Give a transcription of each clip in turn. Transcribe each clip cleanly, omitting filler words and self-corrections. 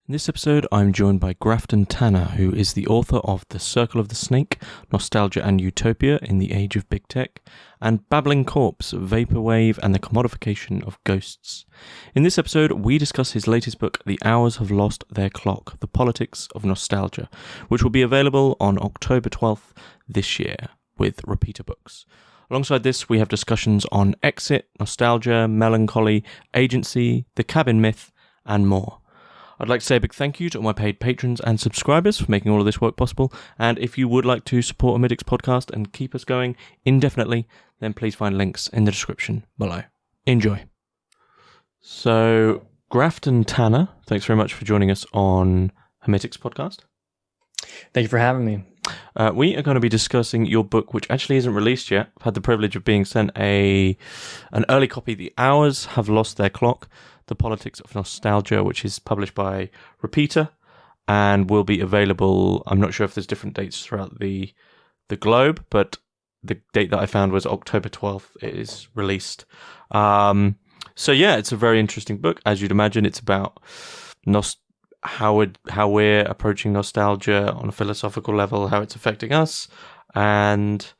In this episode, I'm joined by Grafton Tanner, who is the author of The Circle of the Snake, Nostalgia and Utopia in the Age of Big Tech, and Babbling Corpse, Vaporwave and the Commodification of Ghosts. In this episode, we discuss his latest book, The Hours Have Lost Their Clock, The Politics of Nostalgia, which will be available on October 12th this year with Repeater Books. Alongside this, we have discussions on exit, nostalgia, melancholy, agency, the cabin myth, and more. I'd like to say a big thank you to all my paid patrons and subscribers for making all of this work possible, and if you would like to support Hermitix podcast and keep us going indefinitely, then please find links in the description below. Enjoy. So, Grafton Tanner, thanks very much for joining us on Hermitix podcast. Thank you for having me. We are going to be discussing your book, which actually isn't released yet. I've had the privilege of being sent an early copy. The Hours Have Lost Their Clock, The Politics of Nostalgia, which is published by Repeater and will be available. I'm not sure if there's different dates throughout the globe, but the date that I found was October 12th. It is released. So yeah, it's a very interesting book. As you'd imagine, it's about how we're approaching nostalgia on a philosophical level, how it's affecting us, and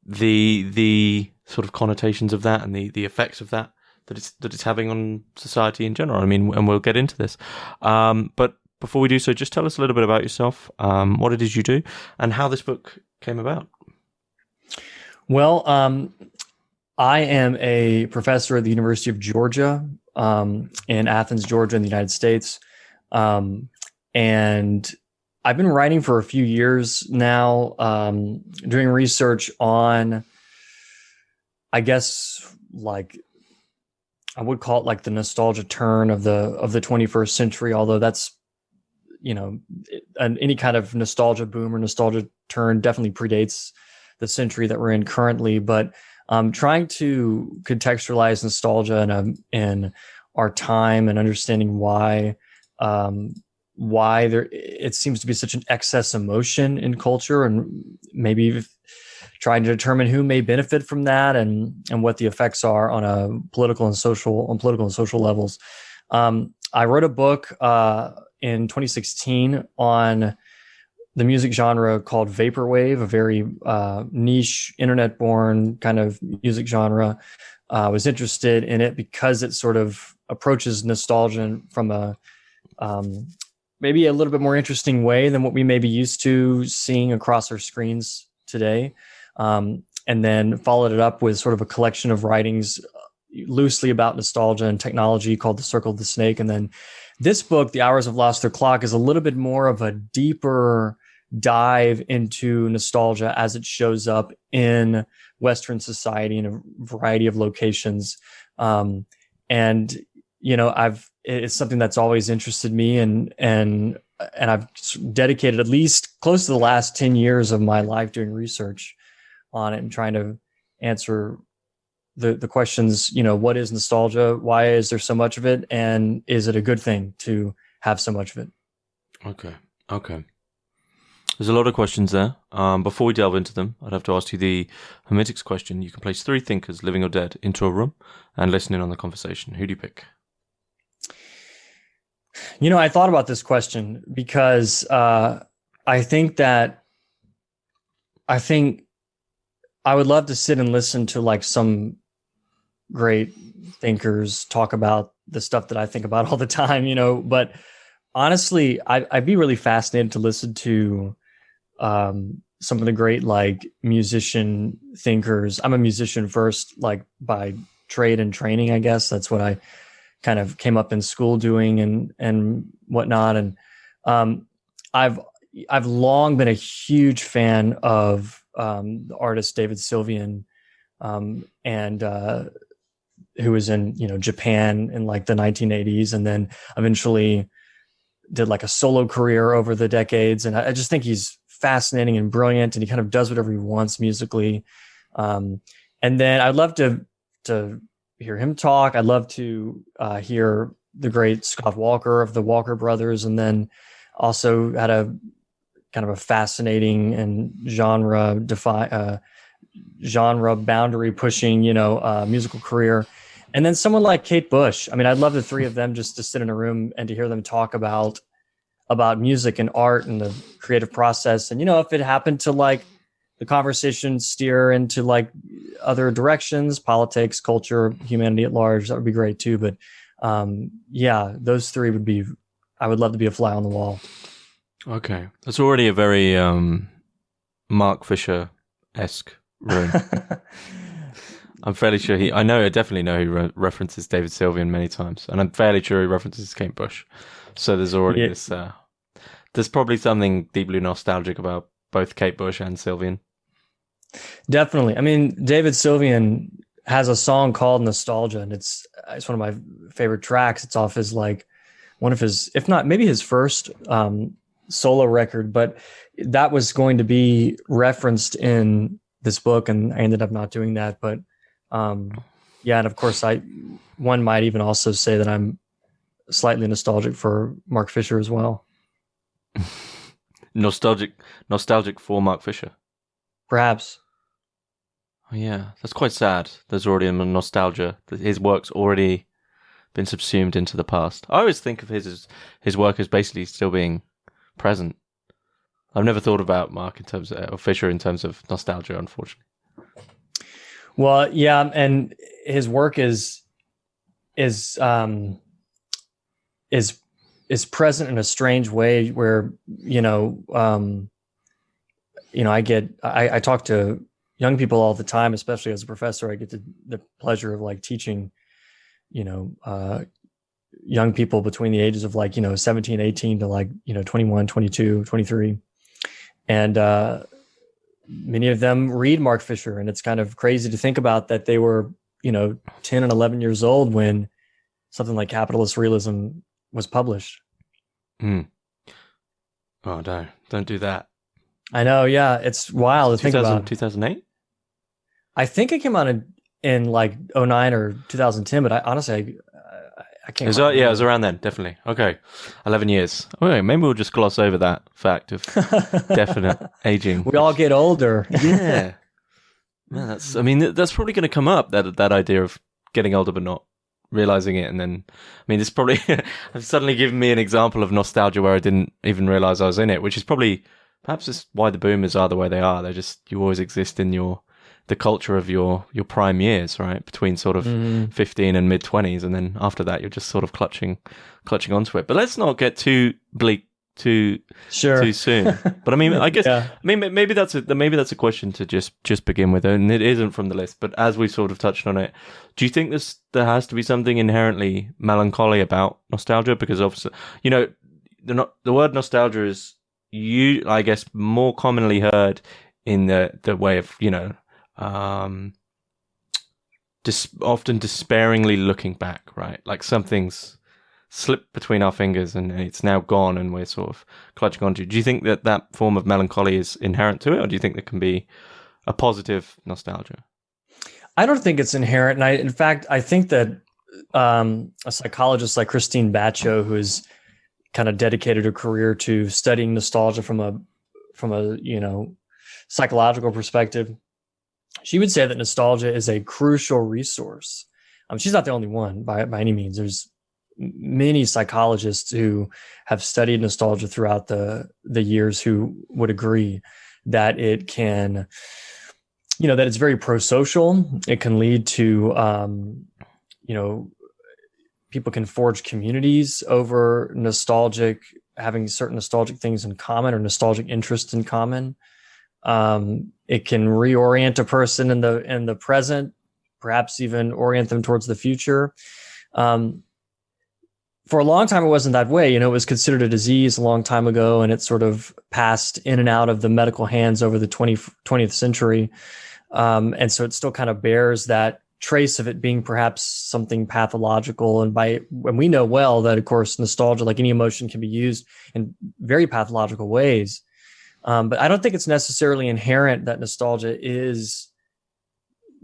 the sort of connotations of that and the effects of that it's having on society in general. I mean, and we'll get into this. But before we do so, just tell us a little bit about yourself, what it is you do, and how this book came about. Well, I am a professor at the University of Georgia in Athens, Georgia, in the United States. And I've been writing for a few years now, doing research on, I guess, like, I would call it like the nostalgia turn of the 21st century, although that's, any kind of nostalgia boom or nostalgia turn definitely predates the century that we're in currently. But trying to contextualize nostalgia in our time and understanding why it seems to be such an excess emotion in culture, and maybe trying to determine who may benefit from that and what the effects are on political and social levels. I wrote a book in 2016 on the music genre called Vaporwave, a very niche internet-born kind of music genre. I was interested in it because it sort of approaches nostalgia from a maybe a little bit more interesting way than what we may be used to seeing across our screens today. And then followed it up with sort of a collection of writings loosely about nostalgia and technology called The Circle of the Snake. And then this book, The Hours Have Lost Their Clock, is a little bit more of a deeper dive into nostalgia as it shows up in Western society in a variety of locations. It's something that's always interested me, and I've dedicated at least close to the last 10 years of my life doing research on it and trying to answer the questions, what is nostalgia? Why is there so much of it? And is it a good thing to have so much of it? Okay. There's a lot of questions there. Before we delve into them, I'd have to ask you the Hermitix question. You can place 3 thinkers, living or dead, into a room and listen in on the conversation. Who do you pick? I thought about this question because I think I would love to sit and listen to like some great thinkers talk about the stuff that I think about all the time, but honestly, I'd be really fascinated to listen to some of the great like musician thinkers. I'm a musician first, like by trade and training, I guess. That's what I kind of came up in school doing and whatnot. And I've long been a huge fan of the artist David Sylvian, who was in Japan in like the 1980s, and then eventually did like a solo career over the decades. And I just think he's fascinating and brilliant, and he kind of does whatever he wants musically. And then I'd love to hear him talk. I'd love to hear the great Scott Walker of the Walker Brothers, and then also had a kind of a fascinating and genre boundary pushing, musical career. And then someone like Kate Bush. I mean, I'd love the three of them just to sit in a room and to hear them talk about music and art and the creative process. And, if it happened to like the conversation steer into like other directions, politics, culture, humanity at large, that would be great too. But those three would be, I would love to be a fly on the wall. Okay. That's already a very Mark Fisher-esque room. I'm fairly sure I definitely know he references David Sylvian many times, and I'm fairly sure he references Kate Bush. So there's already this, there's probably something deeply nostalgic about both Kate Bush and Sylvian. Definitely. I mean, David Sylvian has a song called Nostalgia, and it's one of my favorite tracks. It's off his, like, one of his, if not maybe his first solo record, but that was going to be referenced in this book, and I ended up not doing that. But and of course, one might even also say that I'm slightly nostalgic for Mark Fisher as well. Nostalgic for Mark Fisher, perhaps. Oh, yeah, that's quite sad. There's already a nostalgia. His work's already been subsumed into the past. I always think of his work as basically still being present. I've never thought about Mark in terms of, or Fisher in terms of nostalgia, unfortunately. Well, yeah, and his work is present in a strange way where, I talk to young people all the time, especially as a professor. I get the pleasure of like teaching, young people between the ages of 17, 18 to 21, 22, 23. And many of them read Mark Fisher, and it's kind of crazy to think about that they were, 10 and 11 years old when something like Capitalist Realism was published. Oh no, don't do that. I know. Yeah. It's wild to think about. 2008? I think it came out in like 2009 or 2010, but I honestly can't. It was around then, definitely. Okay. 11 years. Okay, maybe we'll just gloss over that fact of definite aging. We all get older. Yeah. Man, that's probably going to come up, that idea of getting older but not realizing it. And then, it's probably I've suddenly given me an example of nostalgia where I didn't even realize I was in it, which is probably perhaps just why the boomers are the way they are. They're just, you always exist in the culture of your prime years, right? Between sort of 15 and mid 20s. And then after that, you're just sort of clutching onto it. But let's not get too bleak too soon. But I guess, maybe that's a question to just begin with. And it isn't from the list, but as we sort of touched on it, do you think there has to be something inherently melancholy about nostalgia? Because obviously, the word nostalgia is, I guess, more commonly heard in the way of, often despairingly looking back, right? Like something's slipped between our fingers and it's now gone and we're sort of clutching onto. Do you think that form of melancholy is inherent to it, or do you think there can be a positive nostalgia? I don't think it's inherent. And in fact, I think that a psychologist like Christine Batcho, who's kind of dedicated her career to studying nostalgia from a psychological perspective, she would say that nostalgia is a crucial resource. She's not the only one by any means. There's many psychologists who have studied nostalgia throughout the years who would agree that it can, that it's very pro-social. It can lead to, people can forge communities over having certain nostalgic things in common or nostalgic interests in common. It can reorient a person in the present, perhaps even orient them towards the future. For a long time, it wasn't that way. It was considered a disease a long time ago, and it sort of passed in and out of the medical hands over the 20th century. And so it still kind of bears that trace of it being perhaps something pathological. And we know well that, of course, nostalgia, like any emotion, can be used in very pathological ways. But I don't think it's necessarily inherent that nostalgia is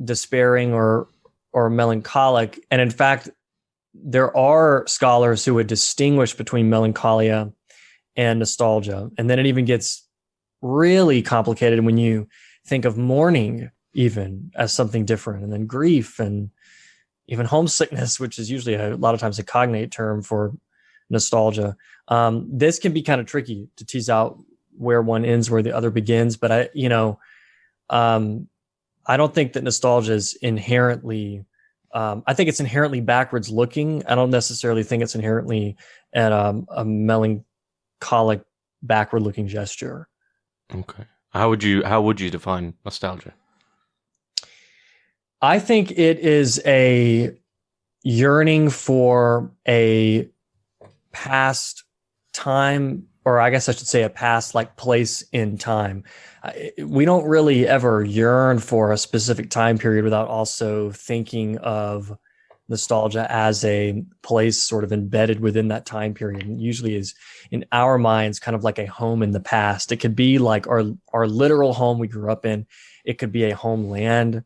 despairing or melancholic. And in fact, there are scholars who would distinguish between melancholia and nostalgia. And then it even gets really complicated when you think of mourning even as something different, and then grief and, even homesickness, which is usually a lot of times a cognate term for nostalgia. This can be kind of tricky to tease out where one ends, where the other begins. But I don't think that nostalgia is inherently, I think it's inherently backwards looking. I don't necessarily think it's inherently at a melancholic backward looking gesture. Okay. How would you define nostalgia? I think it is a yearning for a past time, or I guess I should say a past like place in time. We don't really ever yearn for a specific time period without also thinking of nostalgia as a place sort of embedded within that time period. And usually is in our minds kind of like a home in the past. It could be like our literal home we grew up in. It could be a homeland,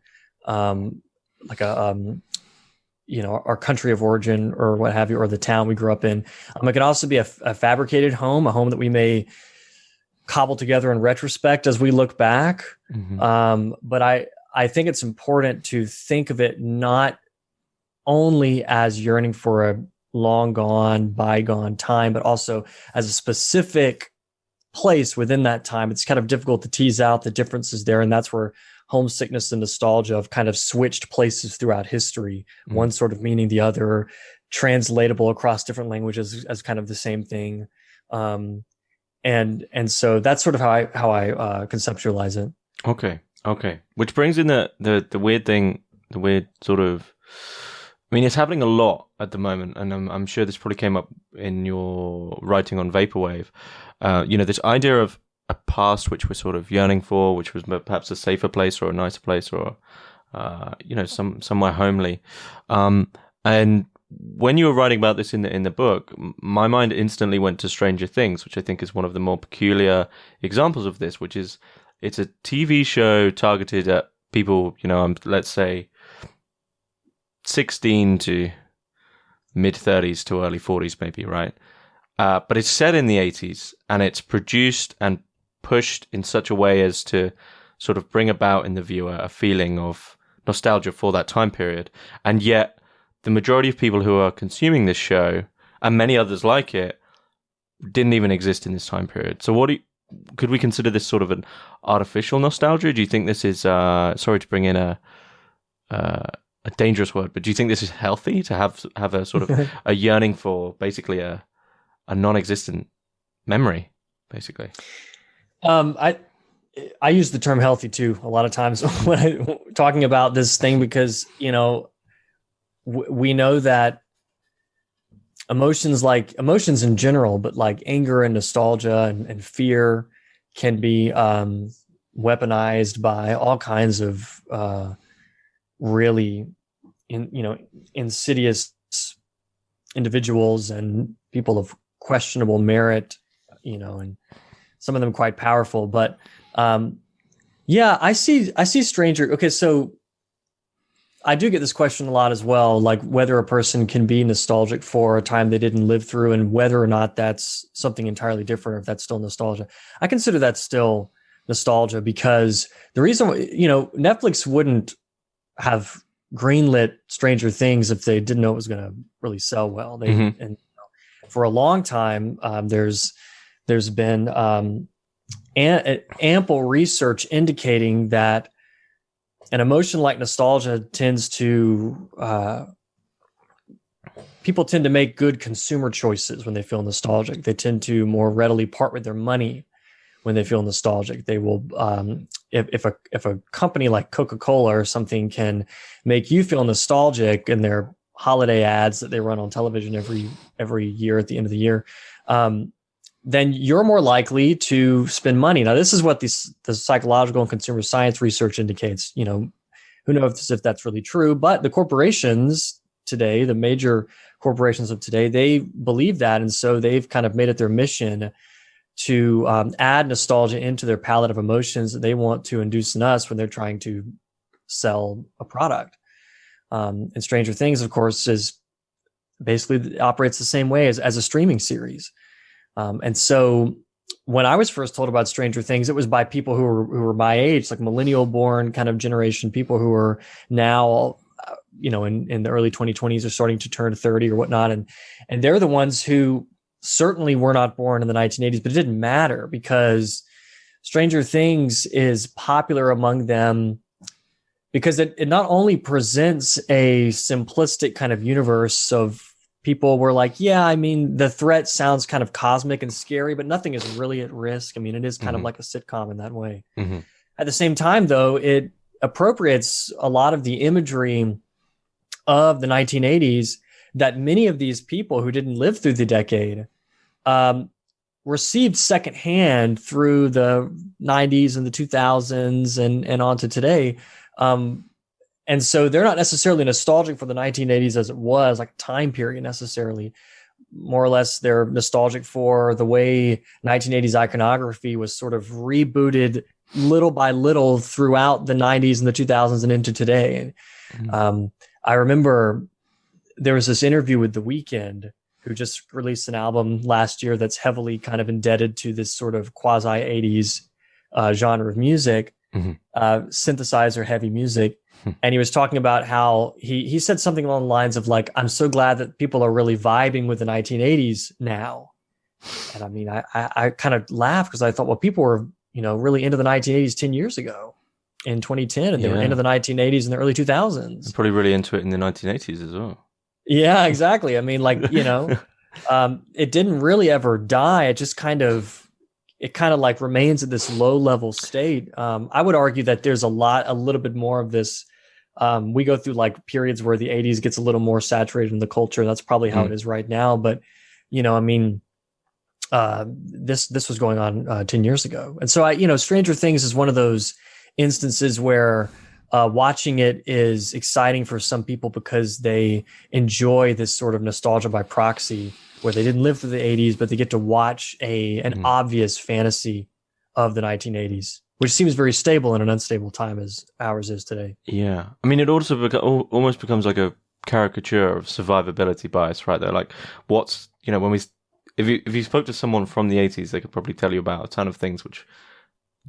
like our country of origin or what have you, or the town we grew up in. It can also be a fabricated home, a home that we may cobble together in retrospect as we look back. Mm-hmm. But I think it's important to think of it not only as yearning for a long gone, bygone time, but also as a specific place within that time. It's kind of difficult to tease out the differences there. And that's where homesickness and nostalgia have kind of switched places throughout history, one sort of meaning the other, translatable across different languages as kind of the same thing. And so that's sort of how I conceptualize it. Okay. Which brings in the weird thing, the weird sort of, I mean, it's happening a lot at the moment, and I'm sure this probably came up in your writing on Vaporwave. This idea of a past which we're sort of yearning for, which was perhaps a safer place or a nicer place or, somewhere homely. And when you were writing about this in the book, my mind instantly went to Stranger Things, which I think is one of the more peculiar examples of this, which is it's a TV show targeted at people, let's say 16 to mid 30s to early 40s, maybe, right? But it's set in the 80s, and it's produced and pushed in such a way as to sort of bring about in the viewer a feeling of nostalgia for that time period. And yet the majority of people who are consuming this show, and many others like it, didn't even exist in this time period. So could we consider this sort of an artificial nostalgia? Do you think this is, sorry to bring in a dangerous word, but do you think this is healthy to have a sort of a yearning for basically a non-existent memory, basically? I use the term healthy too a lot of times when I'm talking about this thing, because we know that emotions in general, but like anger and nostalgia and fear can be weaponized by all kinds of really insidious individuals and people of questionable merit, and some of them quite powerful. But I see Stranger. Okay, so I do get this question a lot as well, like whether a person can be nostalgic for a time they didn't live through, and whether or not that's something entirely different, or if that's still nostalgia. I consider that still nostalgia, because the reason, Netflix wouldn't have greenlit Stranger Things if they didn't know it was going to really sell well. And for a long time, there's been ample research indicating that an emotion like nostalgia tends to people tend to make good consumer choices when they feel nostalgic. They tend to more readily part with their money when they feel nostalgic. They will, if a company like Coca-Cola or something can make you feel nostalgic in their holiday ads that they run on television every year at the end of the year, then you're more likely to spend money. Now, this is what the psychological and consumer science research indicates. Who knows if that's really true, but the corporations today, the major corporations of today, they believe that. And so they've kind of made it their mission to add nostalgia into their palette of emotions that they want to induce in us when they're trying to sell a product. And Stranger Things, of course, is basically operates the same way as a streaming series. And so when I was first told about Stranger Things, it was by people who were my age, like millennial born kind of generation, people who are now in the early 2020s are starting to turn 30 or whatnot. And they're the ones who certainly were not born in the 1980s, but it didn't matter because Stranger Things is popular among them because it not only presents a simplistic kind of universe of people were like, yeah, I mean, the threat sounds kind of cosmic and scary, but nothing is really at risk. I mean, it is kind of like a sitcom in that way. At the same time, though, it appropriates a lot of the imagery of the 1980s that many of these people who didn't live through the decade received secondhand through the 90s and the 2000s and on to today. And so they're not necessarily nostalgic for the 1980s as it was, like time period necessarily. More or less, they're nostalgic for the way 1980s iconography was sort of rebooted little by little throughout the 90s and the 2000s and into today. I remember there was this interview with The Weeknd, who just released an album last year that's heavily kind of indebted to this sort of quasi 80s genre of music, synthesizer heavy music. And he was talking about how he said something along the lines of like, I'm so glad that people are really vibing with the 1980s now. And I mean, I kind of laughed because I thought, well, people were, really into the 1980s 10 years ago in 2010, and they were into the 1980s in the early 2000s. I'm probably really into it in the 1980s as well. Yeah, exactly. I mean, like, it didn't really ever die. It just kind of like remains at this low level state. I would argue that there's a little bit more of this. We go through like periods where the 80s gets a little more saturated in the culture. That's probably how it is right now. But, I mean, this was going on 10 years ago. And so Stranger Things is one of those instances where watching it is exciting for some people because they enjoy this sort of nostalgia by proxy, where they didn't live through the 80s, but they get to watch an obvious fantasy of the 1980s, which seems very stable in an unstable time as ours is today. Yeah. I mean, it also almost becomes like a caricature of survivability bias, right? They're like, if you spoke to someone from the 80s, they could probably tell you about a ton of things which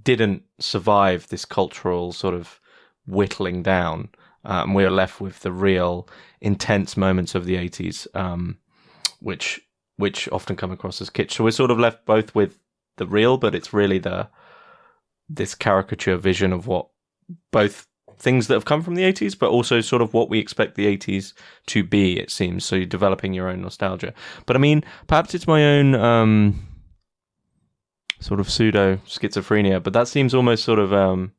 didn't survive this cultural sort of whittling down. And we are left with the real intense moments of the 80s, which often come across as kitsch. So we're sort of left both with the real, but it's really this caricature vision of what both things that have come from the 80s, but also sort of what we expect the 80s to be, it seems. So you're developing your own nostalgia. But I mean, perhaps it's my own sort of pseudo schizophrenia, but that seems almost sort of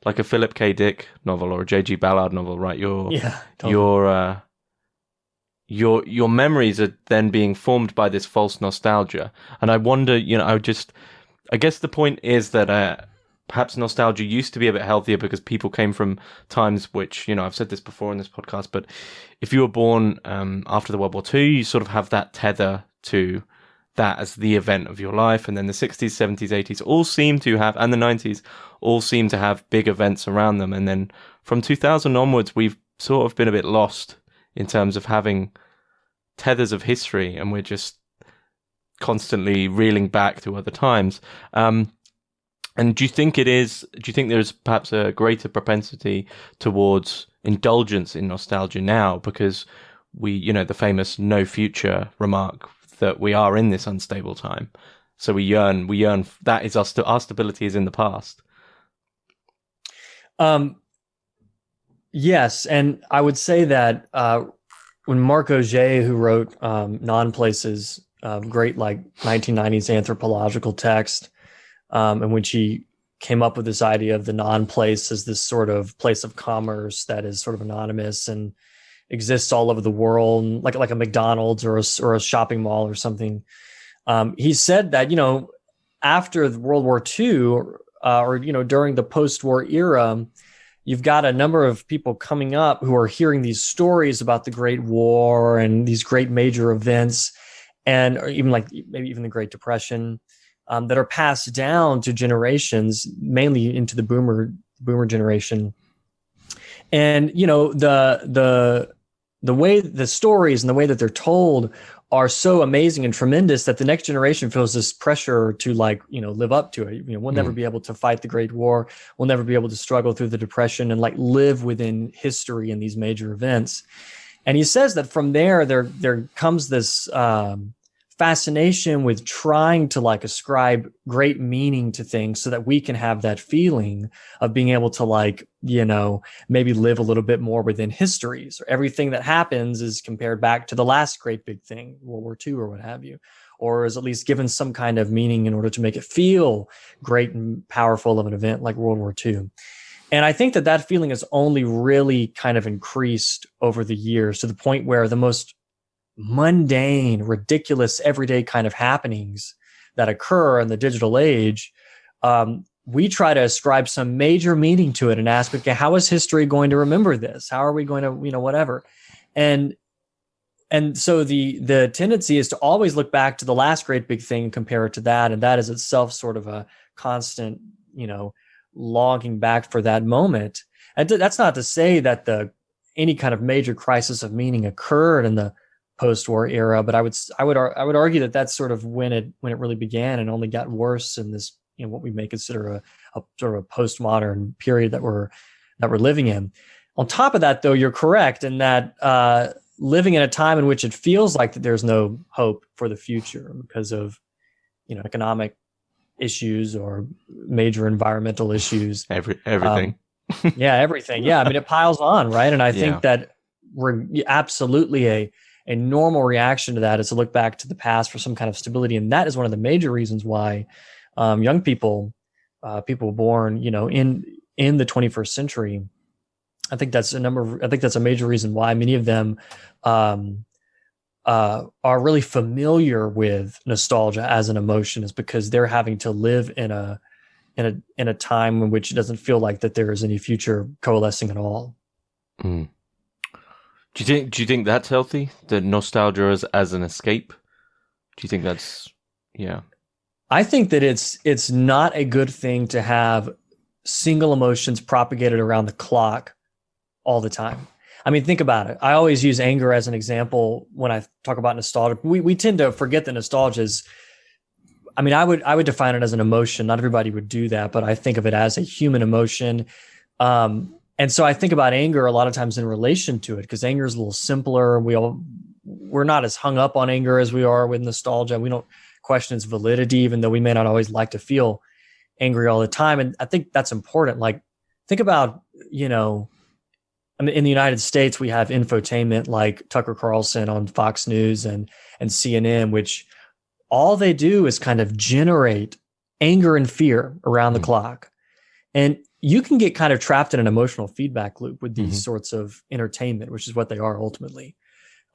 like a Philip K. Dick novel or a J.G. Ballard novel, right? Totally. Your memories are then being formed by this false nostalgia. And I wonder, I guess the point is that perhaps nostalgia used to be a bit healthier because people came from times which, I've said this before in this podcast, but if you were born after the World War II, you sort of have that tether to that as the event of your life. And then the 60s, 70s, 80s all seem to have, and the 90s all seem to have big events around them. And then from 2000 onwards, we've sort of been a bit lost in terms of having tethers of history, and we're just constantly reeling back to other times. And do you think there's perhaps a greater propensity towards indulgence in nostalgia now because we, the famous no future remark that we are in this unstable time. So we yearn, that is our stability is in the past. Yes. And I would say that, when Marc Auger, who wrote, Non-Places, great, like 1990s anthropological text, in which he came up with this idea of the non-place as this sort of place of commerce that is sort of anonymous and exists all over the world, like a McDonald's or a shopping mall or something. He said that, after World War II, or during the post-war era, you've got a number of people coming up who are hearing these stories about the Great War and these great major events, and or even like maybe even the Great Depression, that are passed down to generations, mainly into the boomer generation. And the way the stories and the way that they're told are so amazing and tremendous that the next generation feels this pressure to like, live up to it. We'll never be able to fight the Great War. We'll never be able to struggle through the Depression and like live within history and these major events. And he says that from there comes this fascination with trying to like ascribe great meaning to things so that we can have that feeling of being able to like, maybe live a little bit more within history. So everything that happens is compared back to the last great big thing, World War II or what have you, or is at least given some kind of meaning in order to make it feel great and powerful of an event like World War II. And I think that feeling has only really kind of increased over the years to the point where the most mundane, ridiculous, everyday kind of happenings that occur in the digital age, we try to ascribe some major meaning to it and ask, okay, how is history going to remember this? How are we going to, whatever? And so the tendency is to always look back to the last great big thing and compare it to that. And that is itself sort of a constant, longing back for that moment. And that's not to say that any kind of major crisis of meaning occurred in the post-war era, but I would argue that that's sort of when it really began and only got worse in this, what we may consider a sort of a postmodern period that we're living in. On top of that, though, you're correct in that living in a time in which it feels like that there's no hope for the future because of economic issues or major environmental issues. Everything. Everything. Yeah, I mean, it piles on, right? And I think that we're absolutely a normal reaction to that is to look back to the past for some kind of stability. And that is one of the major reasons why young people born, in the 21st century, I think that's a major reason why many of them are really familiar with nostalgia as an emotion, is because they're having to live in a time in which it doesn't feel like that there is any future coalescing at all. Mm. Do you think that's healthy? The nostalgia as an escape? Do you think that's I think that it's not a good thing to have single emotions propagated around the clock all the time. I mean, think about it. I always use anger as an example when I talk about nostalgia. We tend to forget that nostalgia is, I mean, I would define it as an emotion. Not everybody would do that, but I think of it as a human emotion. And so I think about anger a lot of times in relation to it, because anger is a little simpler. We're not as hung up on anger as we are with nostalgia. We don't question its validity, even though we may not always like to feel angry all the time. And I think that's important. Like, think about, I mean, in the United States, we have infotainment like Tucker Carlson on Fox News and CNN, which all they do is kind of generate anger and fear around the clock. And you can get kind of trapped in an emotional feedback loop with these sorts of entertainment, which is what they are ultimately.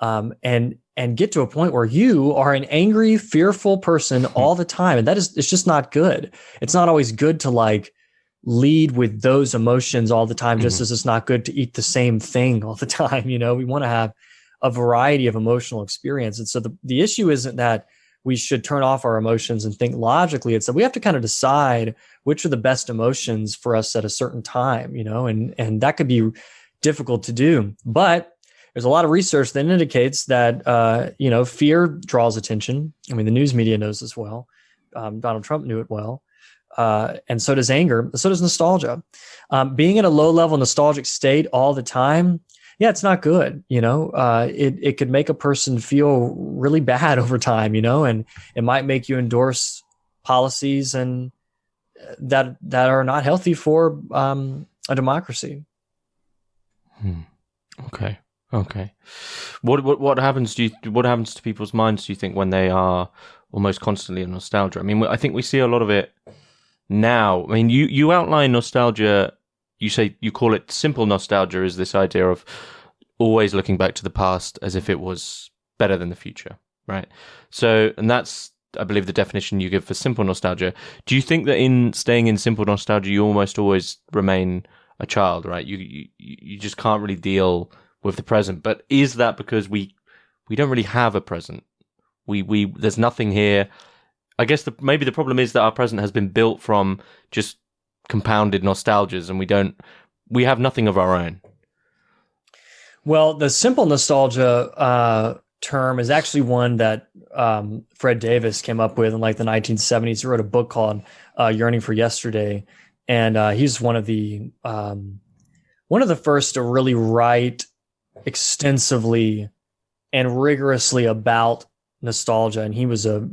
And get to a point where you are an angry, fearful person all the time. And it's just not good. It's not always good to like lead with those emotions all the time, just as it's not good to eat the same thing all the time. We want to have a variety of emotional experience. And so the issue isn't that we should turn off our emotions and think logically. It's that we have to kind of decide which are the best emotions for us at a certain time, and that could be difficult to do. But there's a lot of research that indicates that, fear draws attention. I mean, the news media knows this well. Donald Trump knew it well. And so does anger. So does nostalgia. Being in a low level nostalgic state all the time, it's not good. It could make a person feel really bad over time, and it might make you endorse policies and that are not healthy for a democracy. Okay. What happens to people's minds, do you think, when they are almost constantly in nostalgia? I mean, I think we see a lot of it now. I mean, you outline nostalgia. You call it simple nostalgia, is this idea of always looking back to the past as if it was better than the future, right? So, and that's, I believe, the definition you give for simple nostalgia. Do you think that in staying in simple nostalgia, you almost always remain a child, right? You just can't really deal with the present. But is that because we don't really have a present? We there's nothing here. I guess maybe the problem is that our present has been built from just compounded nostalgias, and we have nothing of our own. Well, the simple nostalgia term is actually one that Fred Davis came up with in like the 1970s. He wrote a book called Yearning for Yesterday. And he's one of the first to really write extensively and rigorously about nostalgia. And he was a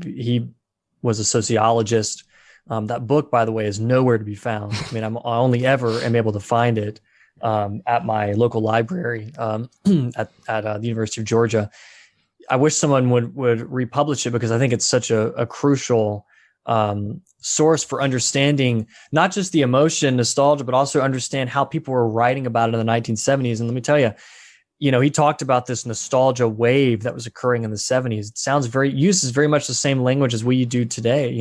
sociologist. That book, by the way, is nowhere to be found. I mean, I only ever am able to find it at my local library at the University of Georgia. I wish someone would republish it, because I think it's such a crucial source for understanding not just the emotion, nostalgia, but also understand how people were writing about it in the 1970s. And let me tell you, he talked about this nostalgia wave that was occurring in the 70s. It uses very much the same language as we do today,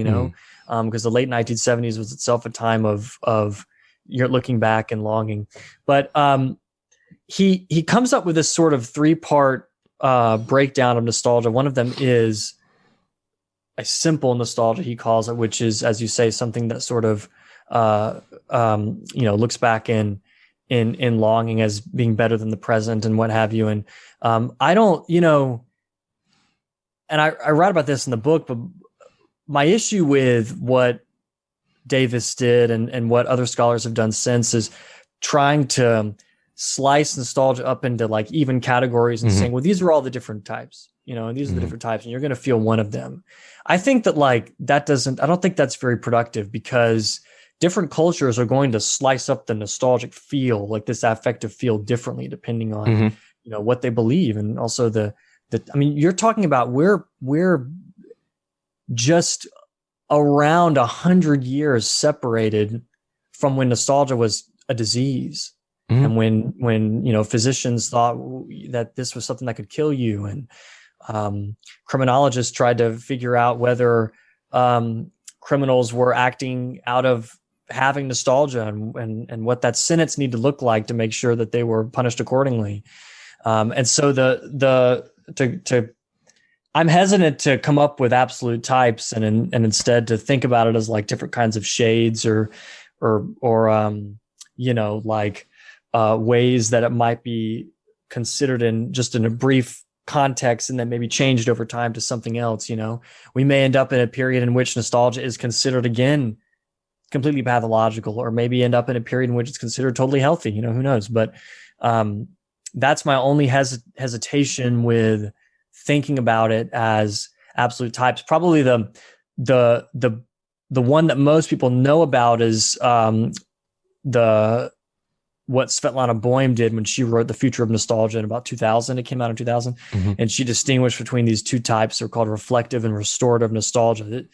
because the late 1970s was itself a time of you're looking back and longing. But he comes up with this sort of 3-part breakdown of nostalgia. One of them is a simple nostalgia, he calls it, which is, as you say, something that sort of looks back in longing as being better than the present and what have you. And I don't, and I write about this in the book, but my issue with what Davis did and what other scholars have done since is trying to slice nostalgia up into like even categories and saying, well, these are all the different types, and these are the different types, and you're going to feel one of them. I think that I don't think that's very productive, because different cultures are going to slice up the nostalgic feel, like this affective feel, differently depending on, what they believe. And also you're talking about we're just around 100 years separated from when nostalgia was a disease. And when physicians thought that this was something that could kill you, and criminologists tried to figure out whether criminals were acting out of having nostalgia, and what that sentence needed to look like to make sure that they were punished accordingly. And so I'm hesitant to come up with absolute types, and instead to think about it as like different kinds of shades or ways that it might be considered in a brief context, and then maybe changed over time to something else. We may end up in a period in which nostalgia is considered again completely pathological, or maybe end up in a period in which it's considered totally healthy. Who knows? But that's my only hesitation with thinking about it as absolute types. Probably the one that most people know about is what Svetlana Boym did when she wrote The Future of Nostalgia in about 2000. It came out in 2000. And she distinguished between these two types. They're called reflective and restorative nostalgia.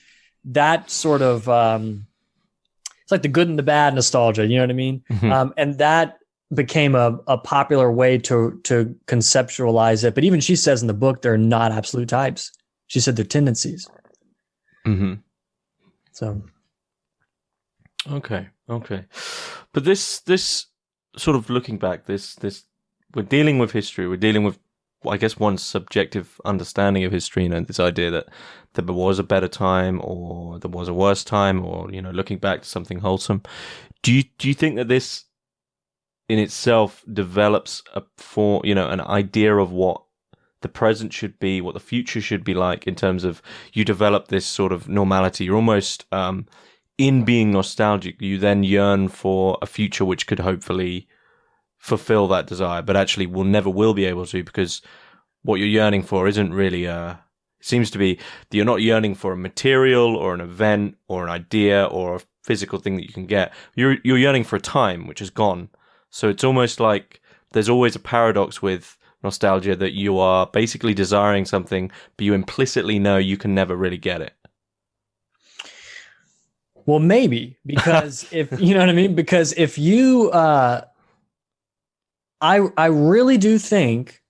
That sort of, it's like the good and the bad nostalgia, you know what I mean? And that became a popular way to conceptualize it. But even she says in the book, they're not absolute types. She said they're tendencies. So. Okay. But this sort of looking back, this we're dealing with history. We're dealing with, I guess, one's subjective understanding of history, this idea that there was a better time or there was a worse time, or looking back to something wholesome. Do you think that this in itself develops an idea of what the present should be, what the future should be like, in terms of you develop this sort of normality? You're almost in being nostalgic, you then yearn for a future which could hopefully fulfill that desire, but actually never will be able to, because what you're yearning for isn't really it seems to be that you're not yearning for a material or an event or an idea or a physical thing that you can get. You're yearning for a time which is gone. So it's almost like there's always a paradox with nostalgia, that you are basically desiring something, but you implicitly know you can never really get it. Well, maybe, because if you know what I mean, because if you, I really do think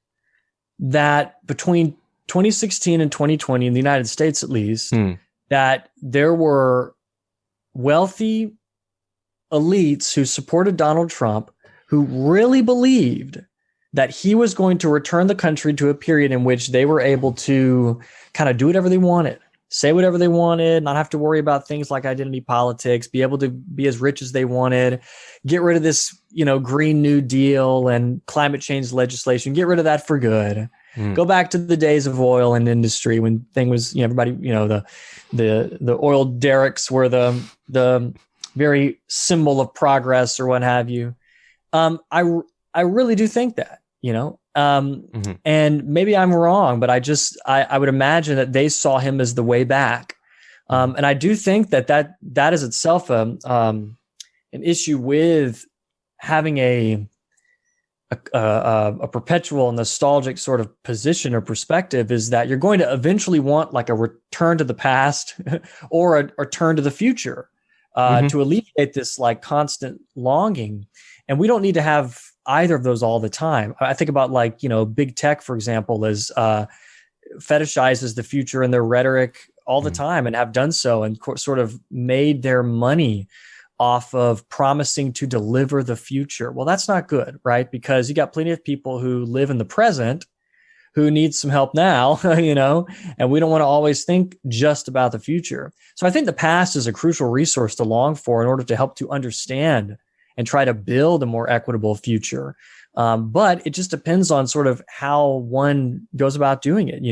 that between 2016 and 2020 in the United States, at least, that there were wealthy elites who supported Donald Trump, who really believed that he was going to return the country to a period in which they were able to kind of do whatever they wanted, say whatever they wanted, not have to worry about things like identity politics, be able to be as rich as they wanted, get rid of this, Green New Deal and climate change legislation, get rid of that for good. Go back to the days of oil and industry when thing was, everybody, the oil derricks were the very symbol of progress or what have you. I really do think that, and maybe I'm wrong, but I would imagine that they saw him as the way back. And I do think that is itself an issue with having a perpetual nostalgic sort of position or perspective, is that you're going to eventually want like a return to the past or a turn to the future to alleviate this like constant longing. And we don't need to have either of those all the time. I think about like, big tech, for example, is fetishizes the future in their rhetoric all the time, and have done so, and sort of made their money off of promising to deliver the future. Well, that's not good, right? Because you got plenty of people who live in the present who need some help now, and we don't want to always think just about the future. So I think the past is a crucial resource to long for in order to help to understand and try to build a more equitable future. But it just depends on sort of how one goes about doing it.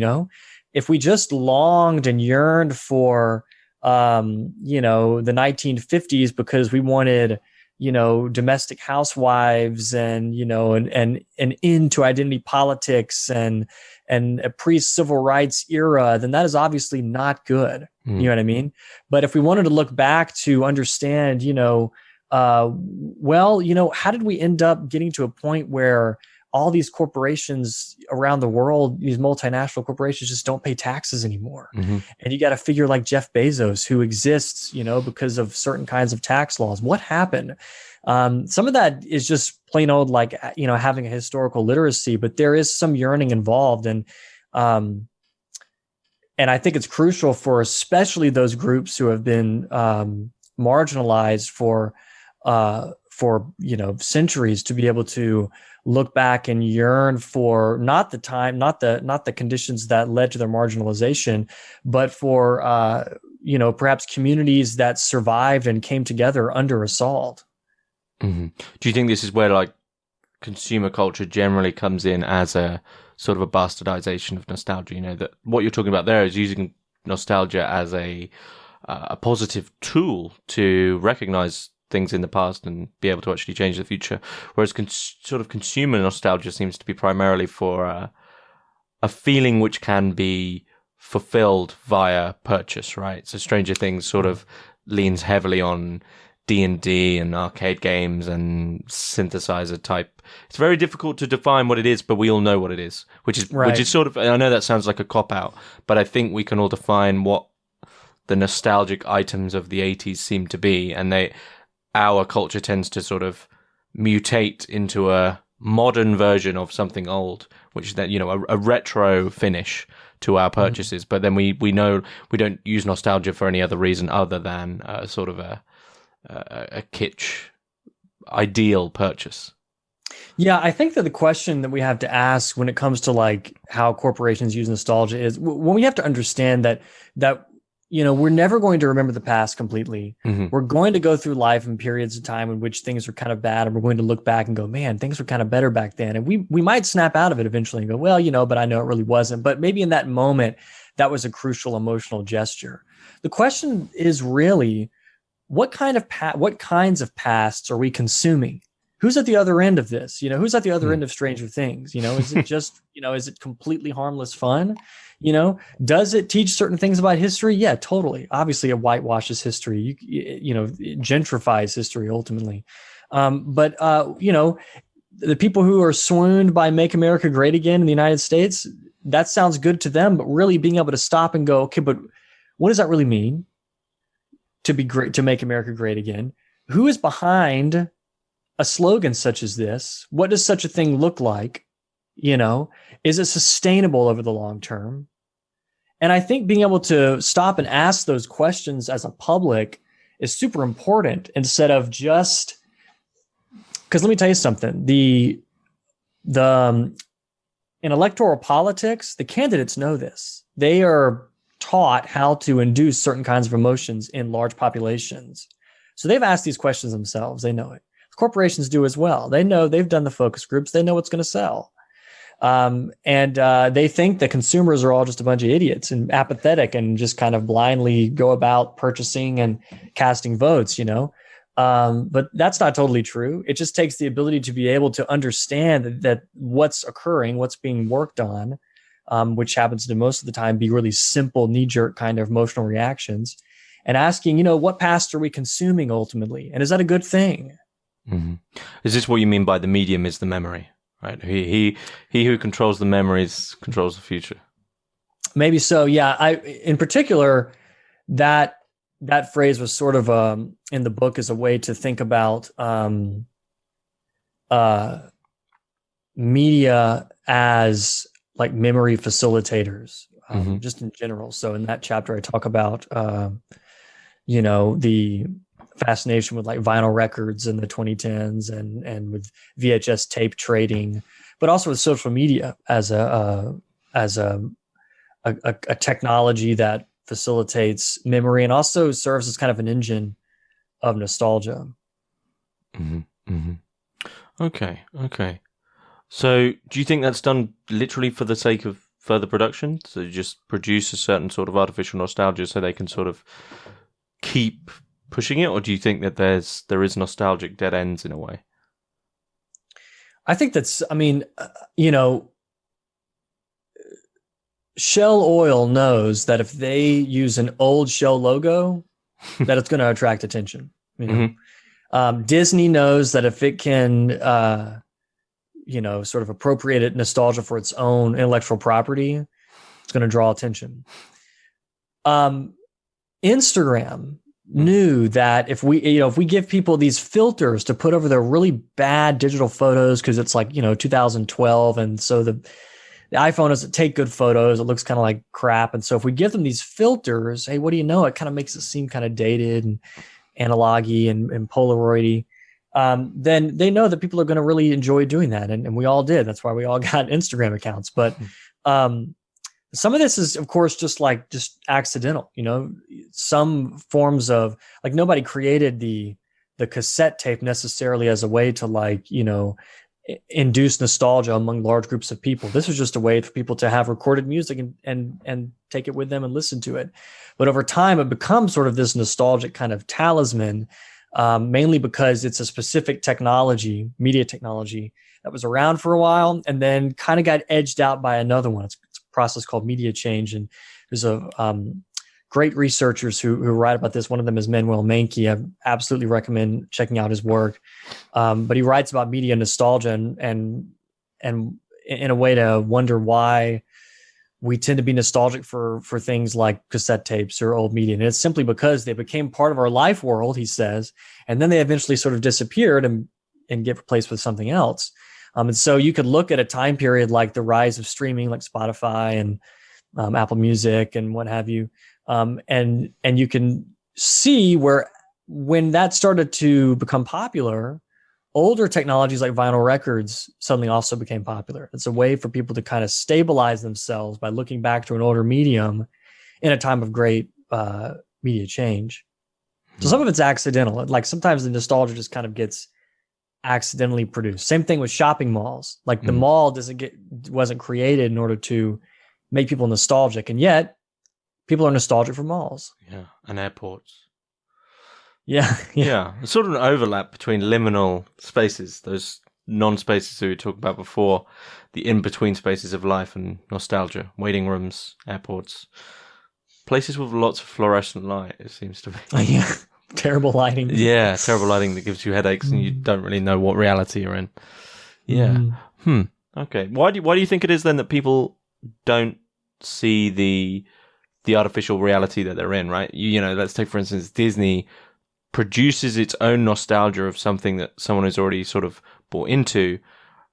If we just longed and yearned for the 1950s because we wanted, domestic housewives and, an end to identity politics and a pre-civil rights era, then that is obviously not good. You know what I mean? But if we wanted to look back to understand, how did we end up getting to a point where all these corporations around the world, these multinational corporations, just don't pay taxes anymore. And you got to figure like Jeff Bezos, who exists, because of certain kinds of tax laws. What happened? Some of that is just plain old, like, having a historical literacy, but there is some yearning involved. And I think it's crucial for especially those groups who have been marginalized for centuries to be able to look back and yearn for not the conditions that led to their marginalization, but for perhaps communities that survived and came together under assault. Do you think this is where like consumer culture generally comes in as a sort of a bastardization of nostalgia? That what you're talking about there is using nostalgia as a positive tool to recognize things in the past and be able to actually change the future, whereas sort of consumer nostalgia seems to be primarily for a feeling which can be fulfilled via purchase, right? So Stranger Things sort of leans heavily on D&D and arcade games and synthesizer type. It's very difficult to define what it is, but we all know what it is, which is sort of, I know that sounds like a cop-out, but I think we can all define what the nostalgic items of the 80s seem to be, and our culture tends to sort of mutate into a modern version of something old, which is that, a retro finish to our purchases. But then we know we don't use nostalgia for any other reason other than sort of a kitsch ideal purchase. Yeah, I think that the question that we have to ask when it comes to like how corporations use nostalgia is when we have to understand that we're never going to remember the past completely. We're going to go through life in periods of time in which things are kind of bad, and we're going to look back and go, man, things were kind of better back then. And we might snap out of it eventually and go, well, but I know it really wasn't. But maybe in that moment, that was a crucial emotional gesture. The question is really, what kinds of pasts are we consuming? Who's at the other end of this? Who's at the other end of Stranger Things? Is it just, is it completely harmless fun? Does it teach certain things about history? Yeah, totally. Obviously, it whitewashes history. It gentrifies history ultimately. But the people who are swooned by "Make America Great Again" in the United States, that sounds good to them. But really, being able to stop and go, okay, but what does that really mean to be great, to make America great again? Who is behind a slogan such as this? What does such a thing look like? Is it sustainable over the long term? And I think being able to stop and ask those questions as a public is super important, instead of just, because let me tell you something, in electoral politics, the candidates know this. They are taught how to induce certain kinds of emotions in large populations. So they've asked these questions themselves. They know it. Corporations do as well. They know, they've done the focus groups. They know what's going to sell. And they think the consumers are all just a bunch of idiots and apathetic and just kind of blindly go about purchasing and casting votes, but that's not totally true. It just takes the ability to be able to understand that what's occurring, what's being worked on, which happens to most of the time be really simple knee-jerk kind of emotional reactions, and asking, what past are we consuming ultimately? And is that a good thing? Mm-hmm. Is this what you mean by the medium is the memory, right? He who controls the memories controls the future. Maybe so. Yeah. In particular, that phrase was sort of in the book as a way to think about media as like memory facilitators, just in general. So in that chapter, I talk about the fascination with like vinyl records in the 2010s and with VHS tape trading, but also with social media as a technology that facilitates memory and also serves as kind of an engine of nostalgia. Mm-hmm. Mm-hmm. Okay. So do you think that's done literally for the sake of further production? So just produce a certain sort of artificial nostalgia so they can sort of keep pushing it? Or do you think that there is nostalgic dead ends in a way? I think Shell Oil knows that if they use an old Shell logo, that it's going to attract attention. Disney knows that if it can, sort of appropriate nostalgia for its own intellectual property, it's going to draw attention. Instagram knew that if we give people these filters to put over their really bad digital photos, because it's like 2012, and so the iPhone doesn't take good photos, it looks kind of like crap, and so if we give them these filters, hey, what do you know, it kind of makes it seem kind of dated and analog-y and Polaroid-y. Then they know that people are going to really enjoy doing that, and we all did. That's why we all got Instagram accounts. But some of this is, of course, just accidental. Some forms of, like, nobody created the cassette tape necessarily as a way to induce nostalgia among large groups of people. This was just a way for people to have recorded music and take it with them and listen to it. But over time, it becomes sort of this nostalgic kind of talisman, mainly because it's a specific technology, media technology, that was around for a while and then kind of got edged out by another one. It's a process called media change. And there's great researchers who write about this. One of them is Manuel Menke. I absolutely recommend checking out his work. But he writes about media nostalgia and in a way to wonder why we tend to be nostalgic for things like cassette tapes or old media. And it's simply because they became part of our life world, he says, and then they eventually sort of disappeared and get replaced with something else. And so you could look at a time period like the rise of streaming, like Spotify and Apple Music and what have you. And you can see where when that started to become popular, older technologies like vinyl records suddenly also became popular. It's a way for people to kind of stabilize themselves by looking back to an older medium in a time of great media change. So some of it's accidental. Like sometimes the nostalgia just kind of gets accidentally produced. Same thing with shopping malls. Like the mall wasn't created in order to make people nostalgic, and yet people are nostalgic for malls. Yeah, and airports. Yeah. It's sort of an overlap between liminal spaces, those non-spaces that we talked about before, the in-between spaces of life and nostalgia, waiting rooms, airports, places with lots of fluorescent light, it seems to be. Yeah, terrible lighting. Yeah, terrible lighting that gives you headaches and you don't really know what reality you're in. Yeah. Okay. Why do you think it is then that people don't see the artificial reality that they're in, right? Let's take, for instance, Disney produces its own nostalgia of something that someone has already sort of bought into.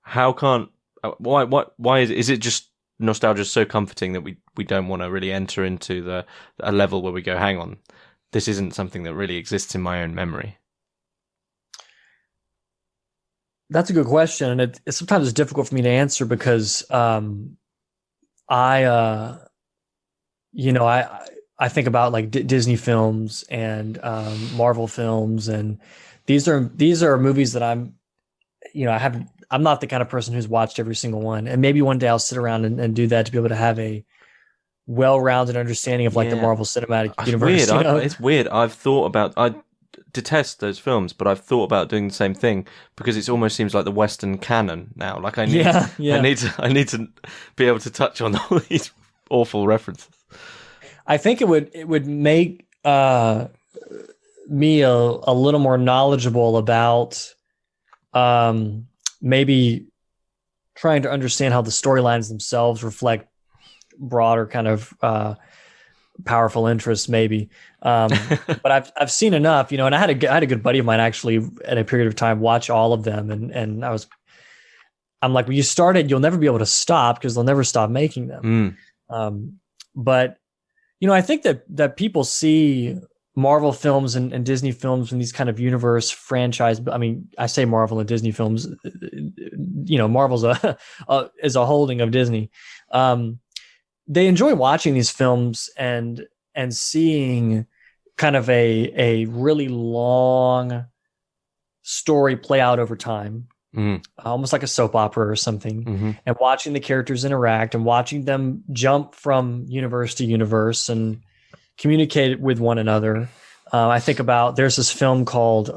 Why is it just nostalgia so comforting that we don't want to really enter into a level where we go, hang on, this isn't something that really exists in my own memory? That's a good question. And it sometimes it's difficult for me to answer because I think about like Disney films and Marvel films, and these are movies that I I'm not the kind of person who's watched every single one. And maybe one day I'll sit around and do that to be able to have a well-rounded understanding of like the Marvel Cinematic Universe. Weird. It's weird. I detest those films, but I've thought about doing the same thing because it almost seems like the Western canon now. Like I need to be able to touch on all these awful references. I think it would make me a little more knowledgeable about maybe trying to understand how the storylines themselves reflect broader kind of powerful interests, maybe. But I've seen enough, and I had a good buddy of mine actually at a period of time watch all of them, and I'm like, when you started, you'll never be able to stop because they'll never stop making them. But I think that people see Marvel films and Disney films and these kind of universe franchise. I mean, I say Marvel and Disney films. Marvel's is a holding of Disney. They enjoy watching these films and seeing kind of a really long story play out over time, almost like a soap opera or something, and watching the characters interact and watching them jump from universe to universe and communicate with one another. I think about, there's this film called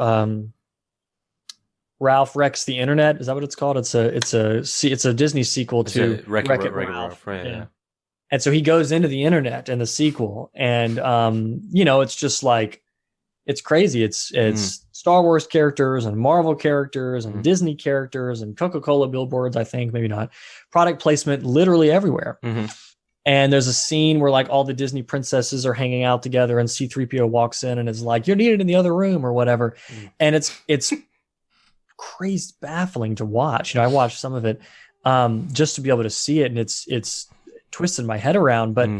Ralph Wrecks the Internet. Is that what it's called? It's a Disney sequel to Wreck-It Ralph. Yeah. And so he goes into the internet in the sequel, and it's just like, it's crazy. It's Star Wars characters and Marvel characters and Disney characters and Coca-Cola billboards, I think, maybe not. Product placement literally everywhere. And there's a scene where like all the Disney princesses are hanging out together and C-3PO walks in and is like, "You're needed in the other room," or whatever. And it's crazy, baffling to watch. I watched some of it just to be able to see it, and it's twisted my head around. But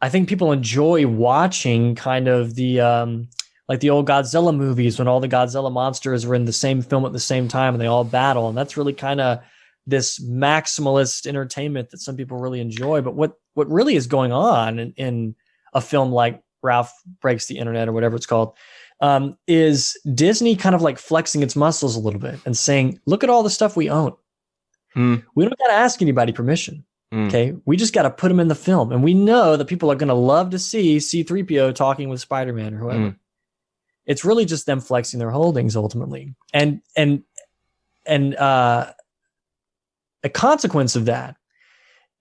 I think people enjoy watching kind of the like the old Godzilla movies, when all the Godzilla monsters were in the same film at the same time and they all battle. And that's really kind of this maximalist entertainment that some people really enjoy. But what really is going on in a film like Ralph Breaks the Internet or whatever it's called, is Disney kind of like flexing its muscles a little bit and saying, look at all the stuff we own. We don't got to ask anybody permission. Okay. We just got to put them in the film. And we know that people are going to love to see C-3PO talking with Spider-Man or whoever. It's really just them flexing their holdings ultimately. And a consequence of that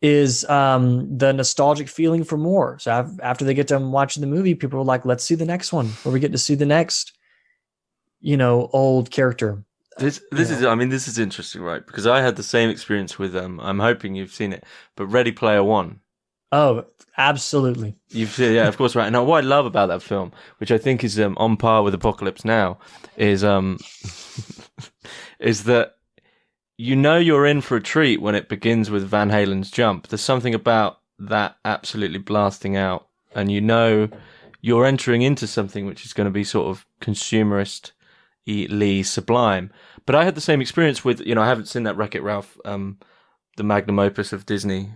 is the nostalgic feeling for more. So after they get done watching the movie, people are like, let's see the next one, where we get to see the next, old character. This is interesting, right? Because I had the same experience with I'm hoping you've seen it, but Ready Player One. Oh, absolutely. You've seen, yeah, of course, right. Now, what I love about that film, which I think is on par with Apocalypse Now, is is that you're in for a treat when it begins with Van Halen's Jump. There's something about that absolutely blasting out, and you're entering into something which is going to be sort of consumerist-ly sublime. But I had the same experience with, I haven't seen that Wreck-It Ralph, the magnum opus of Disney.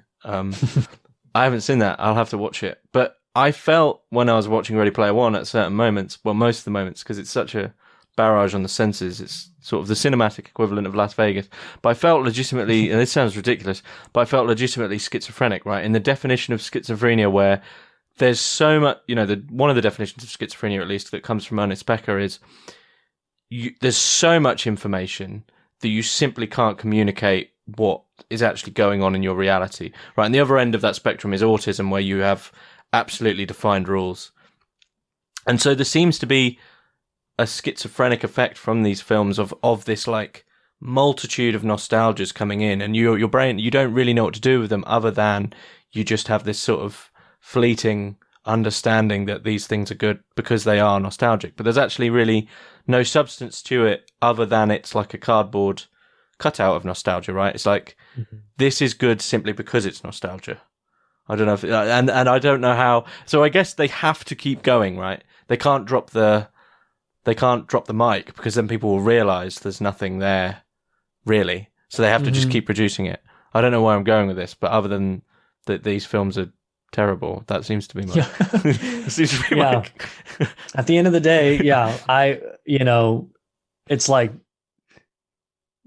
I haven't seen that. I'll have to watch it. But I felt when I was watching Ready Player One at certain moments, well, most of the moments, because it's such a barrage on the senses, it's sort of the cinematic equivalent of Las Vegas. But I felt legitimately, and this sounds ridiculous, but I felt legitimately schizophrenic, right? In the definition of schizophrenia, where there's so much, one of the definitions of schizophrenia, at least, that comes from Ernest Becker is there's so much information that you simply can't communicate what is actually going on in your reality, right? And the other end of that spectrum is autism, where you have absolutely defined rules. And so there seems to be a schizophrenic effect from these films of this like multitude of nostalgias coming in, and your brain, you don't really know what to do with them other than you just have this sort of fleeting understanding that these things are good because they are nostalgic. But there's actually really no substance to it other than it's like a cardboard cutout of nostalgia, right? It's like, this is good simply because it's nostalgia. I don't know if, and I don't know how. So I guess they have to keep going, right? They can't drop the mic, because then people will realize there's nothing there really. So they have to just keep producing it. I don't know where I'm going with this, but other than that, these films are terrible. That seems to be my. At the end of the day, it's like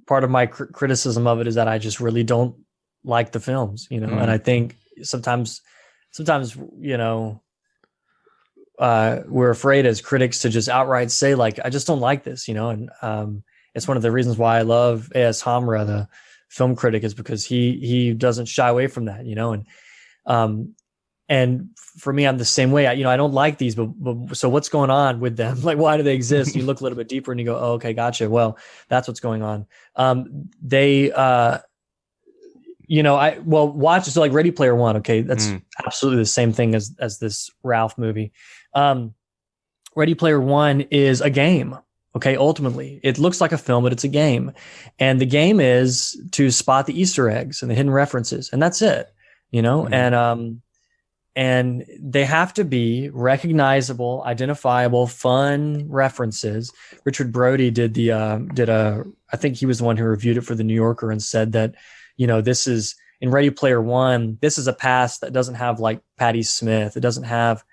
part of my criticism of it is that I just really don't like the films, you know, and I think sometimes, you know, we're afraid as critics to just outright say like, I just don't like this, you know, and it's one of the reasons why I love A.S. Hamra, the film critic, is because he doesn't shy away from that, you know, and for me, I'm the same way. I don't like these, but so what's going on with them? Like, why do they exist? You look a little bit deeper and you go, oh, okay, gotcha. Well, that's what's going on. Watch, so like Ready Player One. Okay. That's absolutely the same thing as this Ralph movie. Ready Player One is a game. Okay. Ultimately, it looks like a film, but it's a game. And the game is to spot the Easter eggs and the hidden references. And that's it, you know? And they have to be recognizable, identifiable, fun references. Richard Brody I think he was the one who reviewed it for the New Yorker and said that, you know, this is in Ready Player One, this is a past that doesn't have like Patti Smith. It doesn't have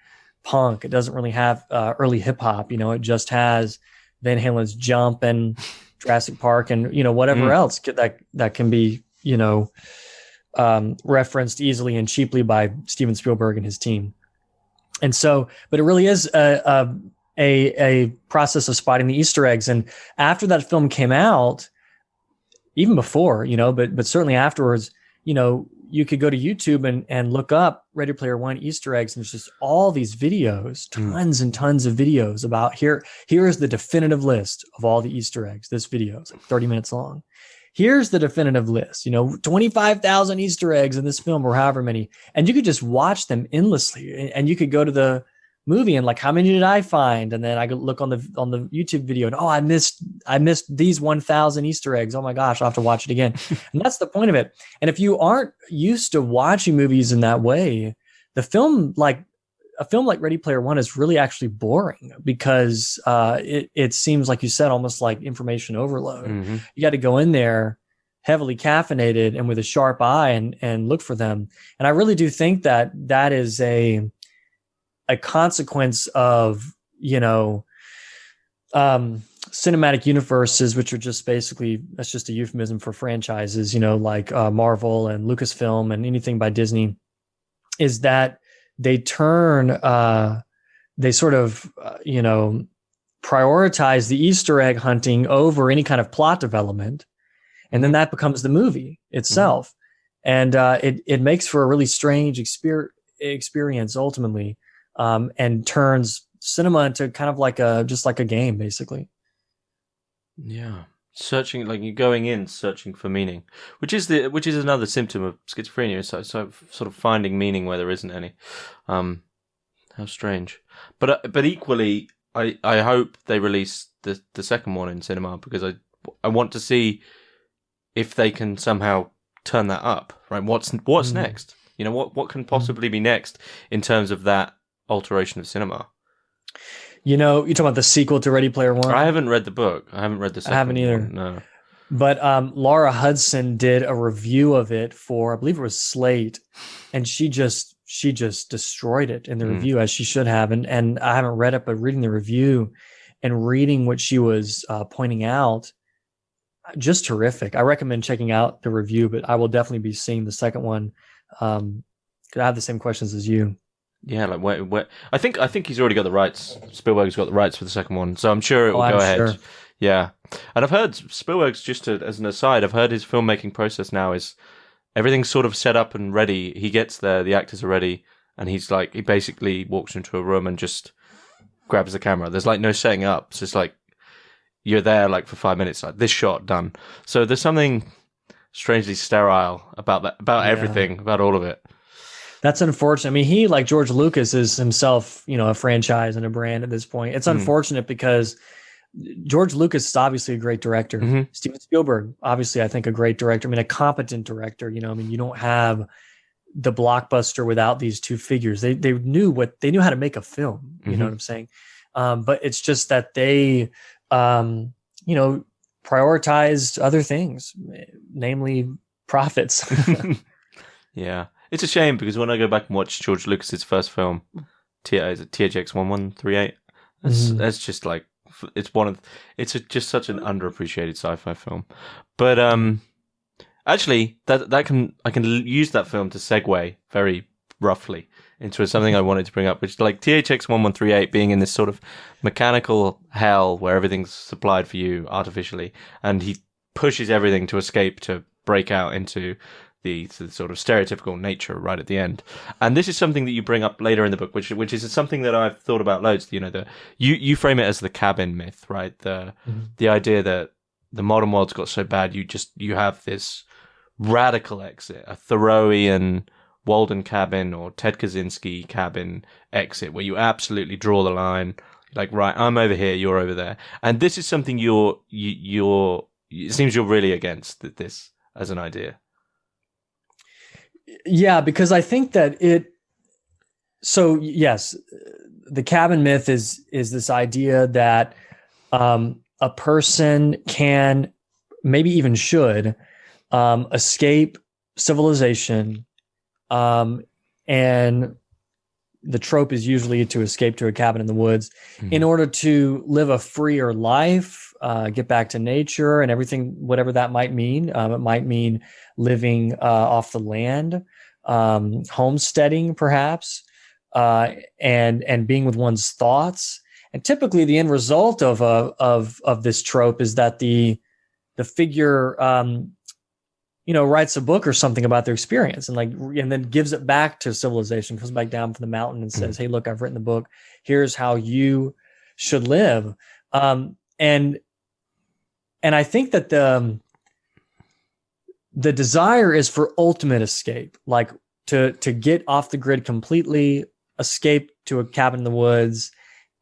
punk. It doesn't really have early hip hop. You know, it just has Van Halen's Jump and Jurassic Park and, you know, whatever else that can be, you know, referenced easily and cheaply by Steven Spielberg and his team. And so, but it really is a process of spotting the Easter eggs. And after that film came out, even before, you know, but certainly afterwards, you know, you could go to YouTube and look up Ready Player One Easter eggs, and it's just all these videos, tons and tons of videos about here is the definitive list of all the Easter eggs. This video is like 30 minutes long. Here's the definitive list, you know, 25,000 Easter eggs in this film or however many. And you could just watch them endlessly. And you could go to the movie and like, how many did I find? And then I could look on the YouTube video and, oh, I missed these 1,000 Easter eggs. Oh my gosh, I'll have to watch it again. And that's the point of it. And if you aren't used to watching movies in that way, a film like Ready Player One is really actually boring because it seems, like you said, almost like information overload. You got to go in there heavily caffeinated and with a sharp eye and look for them. And I really do think that is a consequence of, you know, cinematic universes, which are just basically, that's just a euphemism for franchises, you know, like Marvel and Lucasfilm and anything by Disney, is that they sort of, you know, prioritize the Easter egg hunting over any kind of plot development. And then that becomes the movie itself. And it makes for a really strange experience ultimately, and turns cinema into kind of like just like a game, basically. Yeah. Searching, like you're going in searching for meaning, which is another symptom of schizophrenia. So sort of finding meaning where there isn't any. How strange. But equally, I hope they release the second one in cinema, because I want to see if they can somehow turn that up. Right? What's next? You know, what can possibly be next in terms of that alteration of cinema? You know, you're talking about the sequel to Ready Player One? I haven't read the book. I haven't read the second one. I haven't either. No. But Laura Hudson did a review of it for, I believe it was Slate, and she just destroyed it in the review, as she should have. And I haven't read it, but reading the review and reading what she was pointing out, just terrific. I recommend checking out the review, but I will definitely be seeing the second one. 'Cause I have the same questions as you. Yeah, like where I think he's already got the rights. Spielberg's got the rights for the second one, so I'm sure it will go ahead. Sure. Yeah, and I've heard Spielberg's, just as an aside, I've heard his filmmaking process now is everything's sort of set up and ready. He gets there, the actors are ready, and he basically walks into a room and just grabs the camera. There's like no setting up. It's just like you're there like for 5 minutes, like this shot done. So there's something strangely sterile about that, about everything, about all of it. That's unfortunate. I mean, he, like George Lucas, is himself, you know, a franchise and a brand at this point. It's unfortunate because George Lucas is obviously a great director. Steven Spielberg, obviously, I think a great director. I mean, a competent director. You know, I mean, you don't have the blockbuster without these two figures. They knew how to make a film. You know what I'm saying? But it's just that they, you know, prioritized other things, namely profits. Yeah. It's a shame, because when I go back and watch George Lucas's first film, THX 1138, that's just like just such an underappreciated sci-fi film. But actually, I can use that film to segue very roughly into something I wanted to bring up, which is like THX 1138 being in this sort of mechanical hell where everything's supplied for you artificially, and he pushes everything to escape to break out into the sort of stereotypical nature right at the end. And this is something that you bring up later in the book, which is something that I've thought about loads. You know, you frame it as the cabin myth, right? The idea that the modern world's got so bad, you have this radical exit, a Thoreauian Walden cabin or Ted Kaczynski cabin exit, where you absolutely draw the line, like, right, I'm over here, you're over there. And this is something it seems you're really against this as an idea. Yeah, because I think that yes, the cabin myth is this idea that a person can, maybe even should, escape civilization, and the trope is usually to escape to a cabin in the woods in order to live a freer life, get back to nature and everything, whatever that might mean. It might mean living off the land, homesteading perhaps, and being with one's thoughts. And typically the end result of this trope is that the figure writes a book or something about their experience and then gives it back to civilization, comes back down from the mountain and says, hey, look, I've written the book. Here's how you should live. And I think that the desire is for ultimate escape, like to get off the grid completely, escape to a cabin in the woods,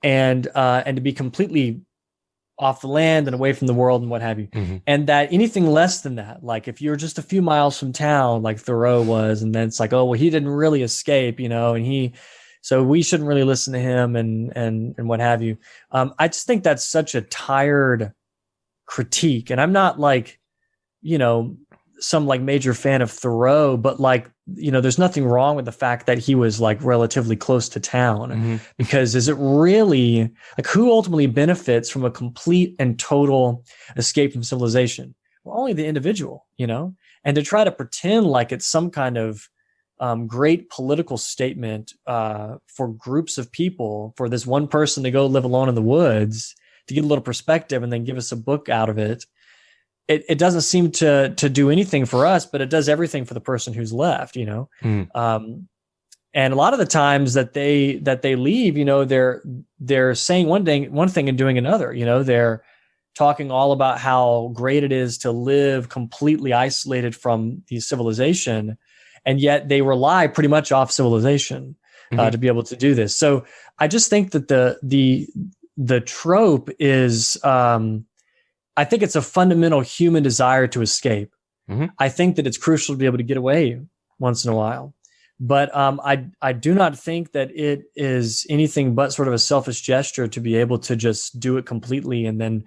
and to be completely off the land and away from the world and what have you. And that anything less than that, like if you're just a few miles from town, like Thoreau was, and then it's like, oh, well, he didn't really escape, so we shouldn't really listen to him and what have you. I just think that's such a tired critique. And I'm not like, some like major fan of Thoreau, but like, there's nothing wrong with the fact that he was like relatively close to town, because is it really like who ultimately benefits from a complete and total escape from civilization? Well, only the individual, and to try to pretend like it's some kind of great political statement for groups of people, for this one person to go live alone in the woods to get a little perspective and then give us a book out of it. It doesn't seem to do anything for us, but it does everything for the person who's left, And a lot of the times that they leave, they're saying one thing and doing another. They're talking all about how great it is to live completely isolated from the civilization, and yet they rely pretty much off civilization to be able to do this. So I just think that the trope is. I think it's a fundamental human desire to escape. I think that it's crucial to be able to get away once in a while. But I do not think that it is anything but sort of a selfish gesture to be able to just do it completely and then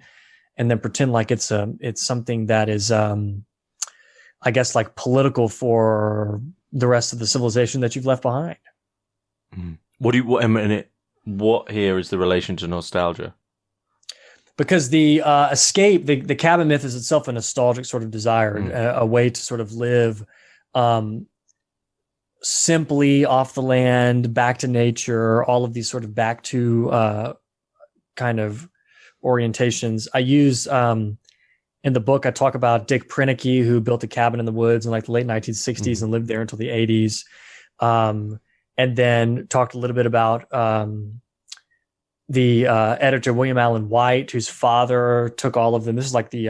pretend like it's something that is, I guess, like political for the rest of the civilization that you've left behind. What here is the relation to nostalgia? Because the escape, the cabin myth is itself a nostalgic sort of desire, a way to sort of live simply off the land, back to nature, all of these sort of back to kind of orientations. I use in the book, I talk about Dick Prenneke, who built a cabin in the woods in like the late 1960s and lived there until the 80s. And then talked a little bit about the editor William Allen White, whose father took all of them. This is like the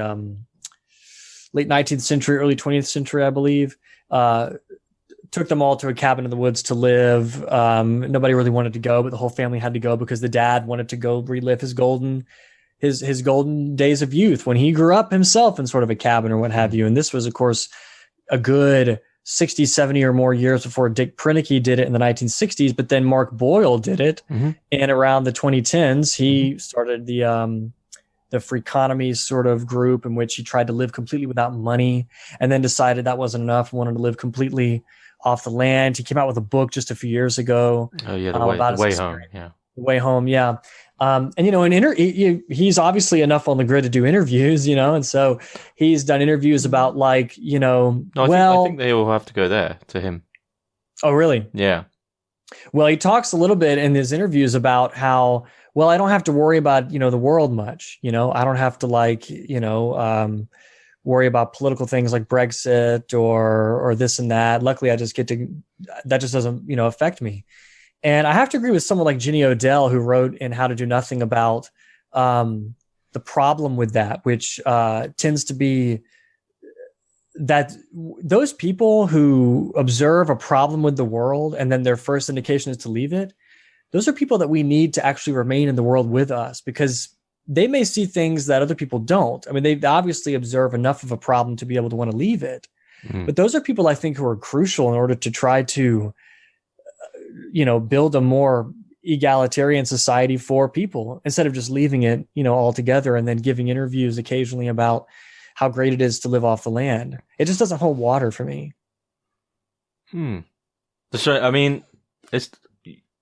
late 19th century, early 20th century, I believe. Took them all to a cabin in the woods to live. Nobody really wanted to go, but the whole family had to go because the dad wanted to go relive his golden days of youth when he grew up himself in sort of a cabin or what have you. And this was, of course, a good 60, 70 or more years before Dick Prenneke did it in the 1960s, but then Mark Boyle did it. And around the 2010s, he started the Freakonomy sort of group in which he tried to live completely without money and then decided that wasn't enough, wanted to live completely off the land. He came out with a book just a few years ago. Oh yeah, the way home. Yeah. The Way Home. Yeah. And he's obviously enough on the grid to do interviews, and so he's done interviews about like, No, I think they all have to go there to him. Oh, really? Yeah. Well, he talks a little bit in his interviews about how, well, I don't have to worry about, the world much. I don't have to like, worry about political things like Brexit or this and that. Luckily, that just doesn't, affect me. And I have to agree with someone like Ginny Odell, who wrote in How to Do Nothing about the problem with that, which tends to be that those people who observe a problem with the world and then their first indication is to leave it, those are people that we need to actually remain in the world with us, because they may see things that other people don't. I mean, they obviously observe enough of a problem to be able to want to leave it. But those are people I think who are crucial in order to try to, build a more egalitarian society for people, instead of just leaving it, altogether and then giving interviews occasionally about how great it is to live off the land. It just doesn't hold water for me. So, I mean,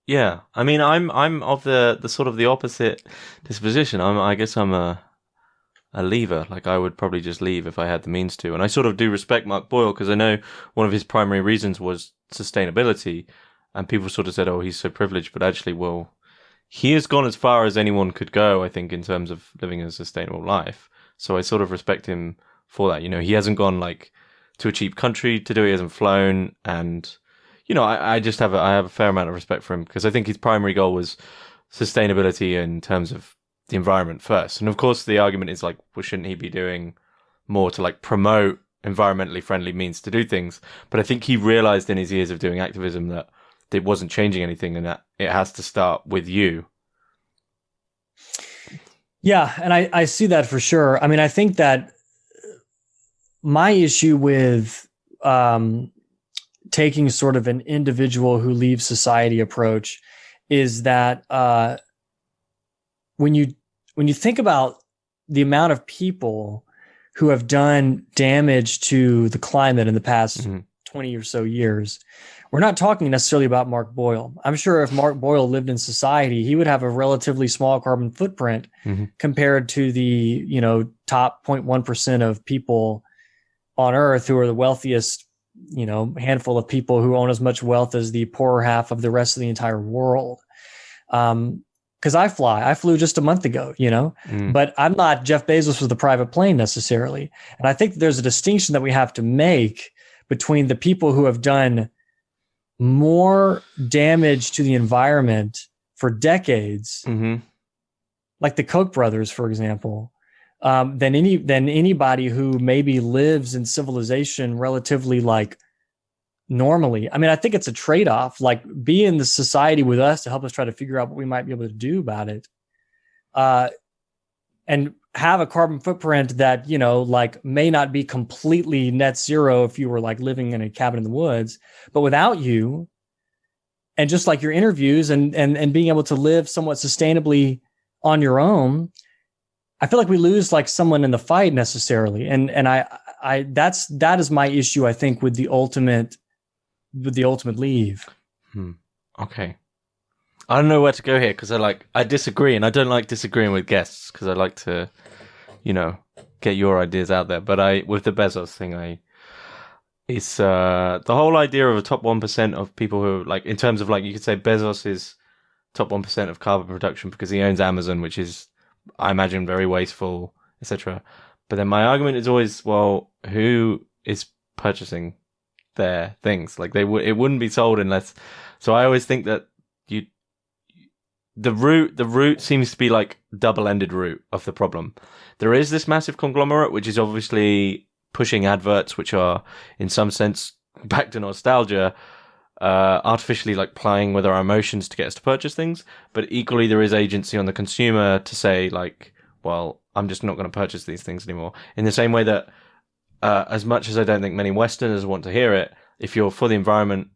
yeah. I mean, I'm of the sort of the opposite disposition. I guess I'm a leaver. Like, I would probably just leave if I had the means to. And I sort of do respect Mark Boyle, because I know one of his primary reasons was sustainability. And people sort of said, oh, he's so privileged. But actually, well, he has gone as far as anyone could go, I think, in terms of living a sustainable life. So I sort of respect him for that. He hasn't gone like to a cheap country to do it. He hasn't flown. And, I just have a fair amount of respect for him, because I think his primary goal was sustainability in terms of the environment first. And of course, the argument is like, well, shouldn't he be doing more to like promote environmentally friendly means to do things? But I think he realized in his years of doing activism that it wasn't changing anything, and that it has to start with you. Yeah, and I see that for sure. I mean, I think that my issue with taking sort of an individual who leaves society approach is that when you think about the amount of people who have done damage to the climate in the past 20 or so years, we're not talking necessarily about Mark Boyle. I'm sure if Mark Boyle lived in society, he would have a relatively small carbon footprint compared to the, top 0.1% of people on Earth who are the wealthiest, handful of people who own as much wealth as the poorer half of the rest of the entire world. Because I flew just a month ago, but I'm not Jeff Bezos with a private plane necessarily. And I think there's a distinction that we have to make between the people who have done more damage to the environment for decades, like the Koch brothers, for example, than anybody who maybe lives in civilization relatively like normally. I mean, I think it's a trade-off, like be in the society with us to help us try to figure out what we might be able to do about it. And have a carbon footprint that, like may not be completely net zero if you were like living in a cabin in the woods, but without you, and just like your interviews and being able to live somewhat sustainably on your own, I feel like we lose like someone in the fight necessarily. And that is my issue, I think, with the ultimate leave. Okay. I don't know where to go here, because I disagree, and I don't like disagreeing with guests, because I like to, get your ideas out there. But with the Bezos thing, it's the whole idea of a top 1% of people who, like, in terms of like, you could say Bezos is top 1% of carbon production because he owns Amazon, which is, I imagine, very wasteful, etc. But then my argument is always, well, who is purchasing their things? Like, it wouldn't be sold unless. So I always think that the root seems to be like double-ended root of the problem. There is this massive conglomerate, which is obviously pushing adverts, which are in some sense back to nostalgia, artificially like playing with our emotions to get us to purchase things. But equally, there is agency on the consumer to say like, well, I'm just not going to purchase these things anymore. In the same way that, as much as I don't think many Westerners want to hear it, if you're for the environment,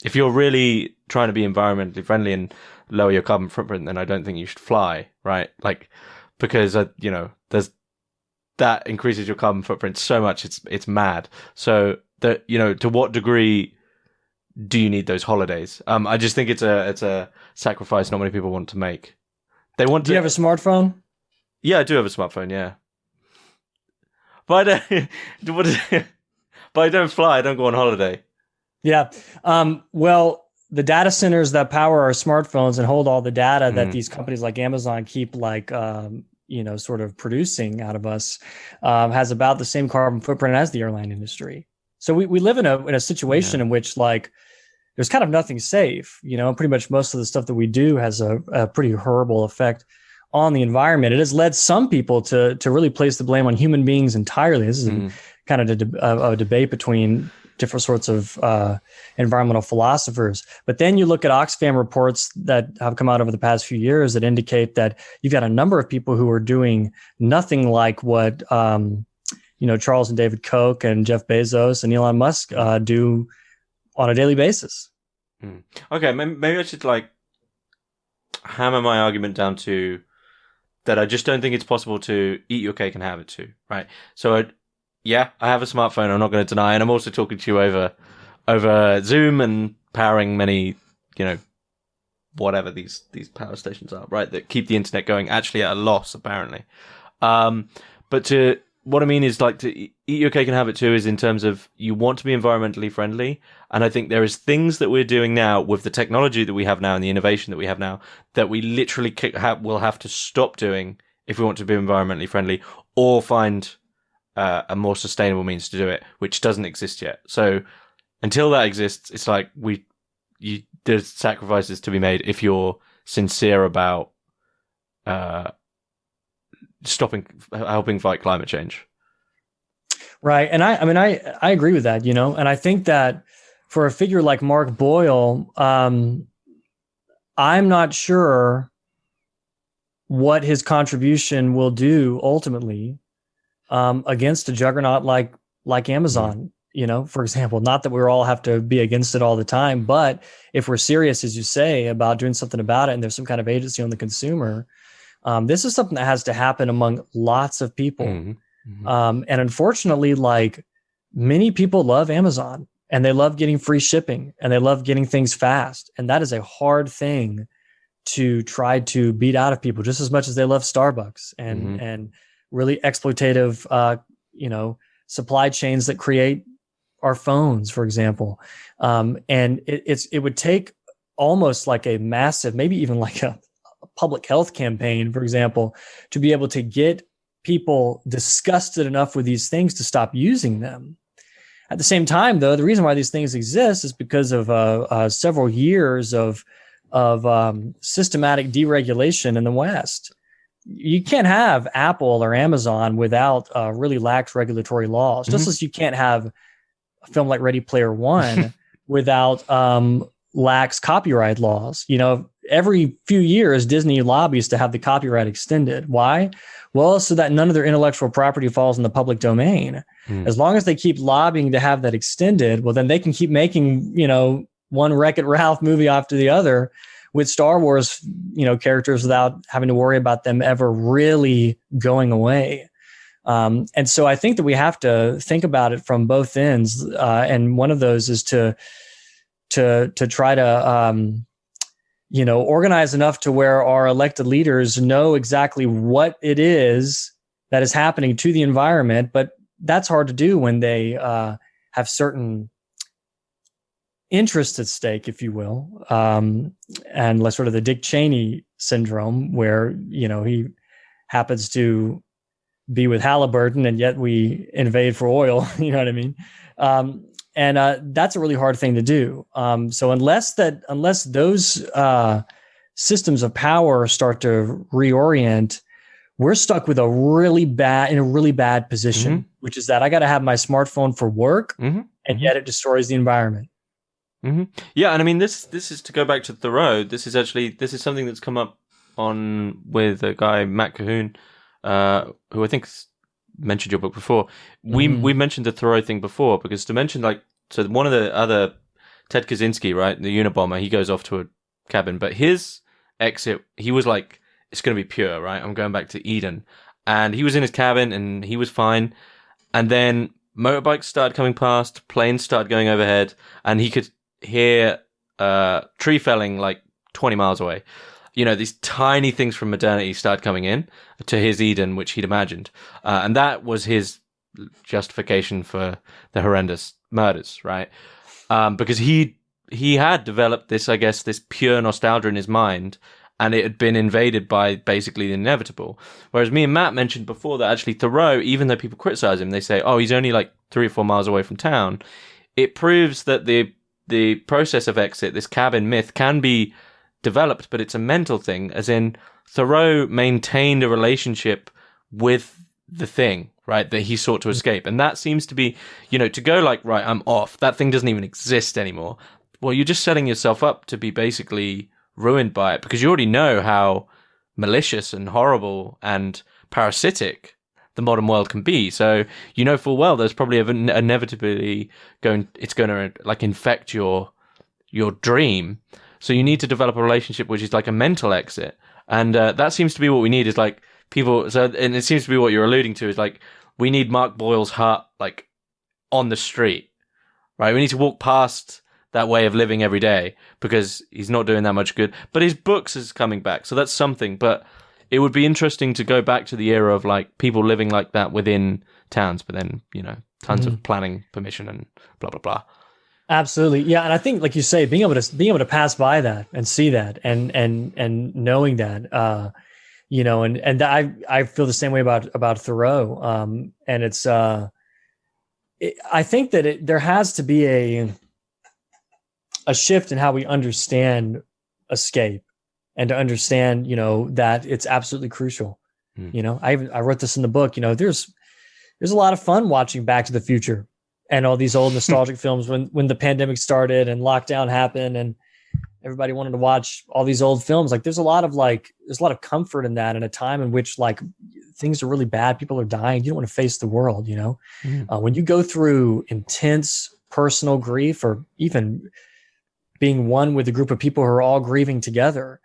if you're really trying to be environmentally friendly and lower your carbon footprint, then I don't think you should fly, right? Like, because, that increases your carbon footprint so much, it's mad. So that, to what degree do you need those holidays? I just think it's a sacrifice not many people want to make. They want Do you have a smartphone? Yeah, I do have a smartphone. Yeah, but but I don't fly. I don't go on holiday. Yeah. Well, the data centers that power our smartphones and hold all the data that these companies like Amazon keep sort of producing out of us has about the same carbon footprint as the airline industry. So we live in a situation in which like there's kind of nothing safe, pretty much most of the stuff that we do has a pretty horrible effect on the environment. It has led some people to really place the blame on human beings entirely. This is kind of a debate between different sorts of environmental philosophers. But then you look at Oxfam reports that have come out over the past few years that indicate that you've got a number of people who are doing nothing like what Charles and David Koch and Jeff Bezos and Elon Musk do on a daily basis. Okay, maybe I should hammer my argument down to that. I just don't think it's possible to eat your cake and have it too, right? So I have a smartphone. I'm not going to deny, and I'm also talking to you over Zoom and powering many, whatever these power stations are, right? That keep the internet going, actually at a loss, apparently. But what I mean is to eat your cake and have it too is in terms of you want to be environmentally friendly. And I think there is things that we're doing now with the technology that we have now and the innovation that we have now that we literally will have to stop doing if we want to be environmentally friendly or find a more sustainable means to do it, which doesn't exist yet. So until that exists, it's like there's sacrifices to be made if you're sincere about helping fight climate change. Right. And I agree with that, and I think that for a figure like Mark Boyle, I'm not sure what his contribution will do ultimately against a juggernaut like Amazon, for example. Not that we all have to be against it all the time, but if we're serious, as you say, about doing something about it and there's some kind of agency on the consumer, this is something that has to happen among lots of people. And unfortunately, many people love Amazon and they love getting free shipping and they love getting things fast. And that is a hard thing to try to beat out of people just as much as they love Starbucks and really exploitative, supply chains that create our phones, for example. And it would take almost like a massive, maybe even like a public health campaign, for example, to be able to get people disgusted enough with these things to stop using them. At the same time, though, the reason why these things exist is because of several years of systematic deregulation in the West. You can't have Apple or Amazon without really lax regulatory laws, just as you can't have a film like Ready Player One without lax copyright laws. Every few years, Disney lobbies to have the copyright extended. Why? Well, so that none of their intellectual property falls in the public domain. As long as they keep lobbying to have that extended, well, then they can keep making, one Wreck-It Ralph movie after the other with Star Wars, characters without having to worry about them ever really going away. And so I think that we have to think about it from both ends. And one of those is to try to, organize enough to where our elected leaders know exactly what it is that is happening to the environment. But that's hard to do when they have certain interests at stake, if you will, and like sort of the Dick Cheney syndrome, where he happens to be with Halliburton, and yet we invade for oil. You know what I mean? And that's a really hard thing to do. So unless those systems of power start to reorient, we're stuck with in a really bad position, which is that I got to have my smartphone for work, and yet it destroys the environment. Yeah, and I mean this is to go back to Thoreau. This is something that's come up with a guy, Matt Cahoon, who I think mentioned your book before. We mentioned the Thoreau thing before, because to mention so one of the other, Ted Kaczynski, right, the Unabomber, he goes off to a cabin, but his exit, he was like, it's going to be pure, right? I'm going back to Eden. And he was in his cabin and he was fine. And then motorbikes started coming past, planes started going overhead, and he could hear tree felling like 20 miles away. You know, these tiny things from modernity started coming in to his Eden, which he'd imagined. And that was his justification for the horrendous murders, right? Because he had developed this, I guess, this pure nostalgia in his mind, and it had been invaded by basically the inevitable. Whereas me and Matt mentioned before that actually Thoreau, even though people criticize him, they say, oh, he's only like 3 or 4 miles away from town. It proves that the process of exit, this cabin myth, can be developed, but it's a mental thing, as in Thoreau maintained a relationship with the thing, right, that he sought to escape. And that seems to be, you know, to go like, right, I'm off, that thing doesn't even exist anymore. Well, you're just setting yourself up to be basically ruined by it, because you already know how malicious and horrible and parasitic the modern world can be. So you know full well there's probably inevitably going to like infect your dream. So you need to develop a relationship which is like a mental exit, and that seems to be what we need. Is like people. So, and it seems to be what you're alluding to is like we need Mark Boyle's hut like on the street, right? We need to walk past that way of living every day because he's not doing that much good. But his books is coming back, so that's something. But it would be interesting to go back to the era of like people living like that within towns, but then, you know, tons of planning permission and blah blah blah. Absolutely. Yeah. And I think, like you say, being able to pass by that and see that and knowing that, you know, and I feel the same way about Thoreau. And it's, I think that there has to be a shift in how we understand escape, and to understand, you know, that it's absolutely crucial. You know, I wrote this in the book, you know, there's a lot of fun watching Back to the Future and all these old nostalgic films when the pandemic started and lockdown happened and everybody wanted to watch all these old films. Like there's a lot of comfort in that, in a time in which like things are really bad. People are dying. You don't want to face the world, you know? When you go through intense personal grief, or even being one with a group of people who are all grieving together,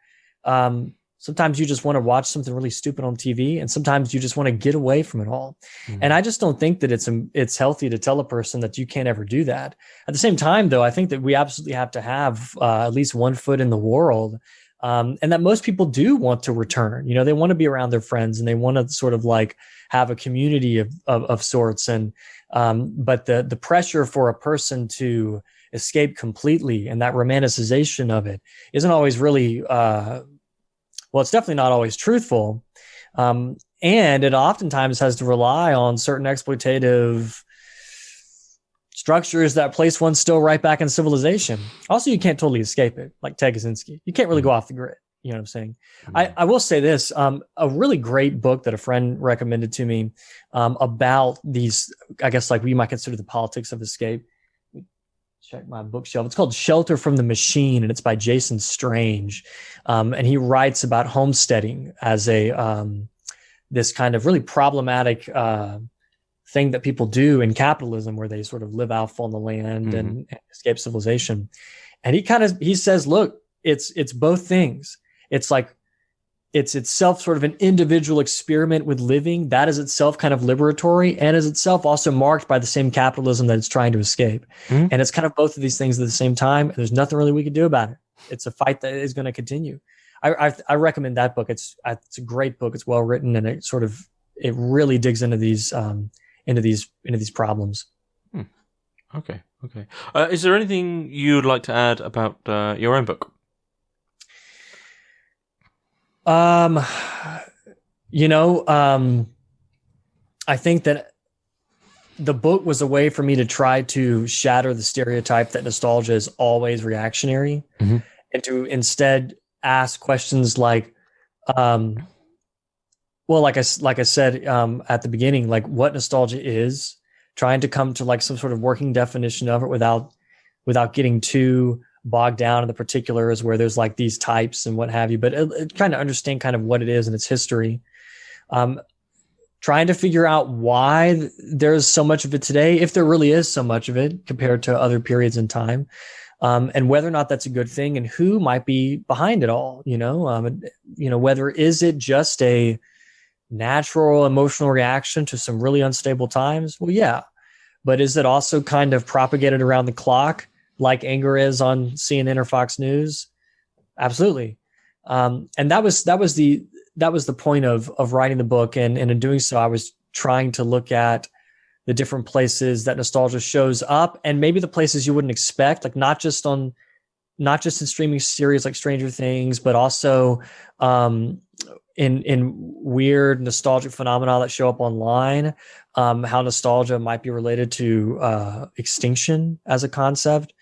sometimes you just want to watch something really stupid on TV, and sometimes you just want to get away from it all. And I just don't think that it's healthy to tell a person that you can't ever do that. At the same time, though, I think that we absolutely have to have at least one foot in the world, and that most people do want to return. You know, they want to be around their friends, and they want to sort of like have a community of sorts. And but the pressure for a person to escape completely, and that romanticization of it, isn't always really well, it's definitely not always truthful. And it oftentimes has to rely on certain exploitative structures that place one still right back in civilization. Also, you can't totally escape it, like Ted Kaczynski. You can't really go off the grid. You know what I'm saying? I will say this, a really great book that a friend recommended to me about these, I guess like we might consider the politics of escape. Check my bookshelf. It's called Shelter from the Machine, and it's by Jason Strange. And he writes about homesteading as this kind of really problematic thing that people do in capitalism, where they sort of live off on the land and escape civilization. And he says, look, it's both things. It's like, it's itself sort of an individual experiment with living that is itself kind of liberatory, and is itself also marked by the same capitalism that it's trying to escape. And it's kind of both of these things at the same time. And there's nothing really we can do about it. It's a fight that is going to continue. I recommend that book. It's a great book. It's well written, and it really digs into these problems. Okay. Is there anything you'd like to add about your own book? You know, I think that the book was a way for me to try to shatter the stereotype that nostalgia is always reactionary, and to instead ask questions like, well, like I said, at the beginning, like what nostalgia is, trying to come to like some sort of working definition of it without getting too bogged down in the particulars where there's like these types and what have you, but trying to understand kind of what it is and its history. Trying to figure out why there's so much of it today, if there really is so much of it compared to other periods in time, and whether or not that's a good thing, and who might be behind it all. You know, whether is it just a natural emotional reaction to some really unstable times? Well, yeah, but is it also kind of propagated around the clock like anger is on CNN or Fox News? Absolutely. And that was the point of writing the book. And in doing so, I was trying to look at the different places that nostalgia shows up, and maybe the places you wouldn't expect, like not just in streaming series like Stranger Things, but also in weird nostalgic phenomena that show up online. How nostalgia might be related to extinction as a concept.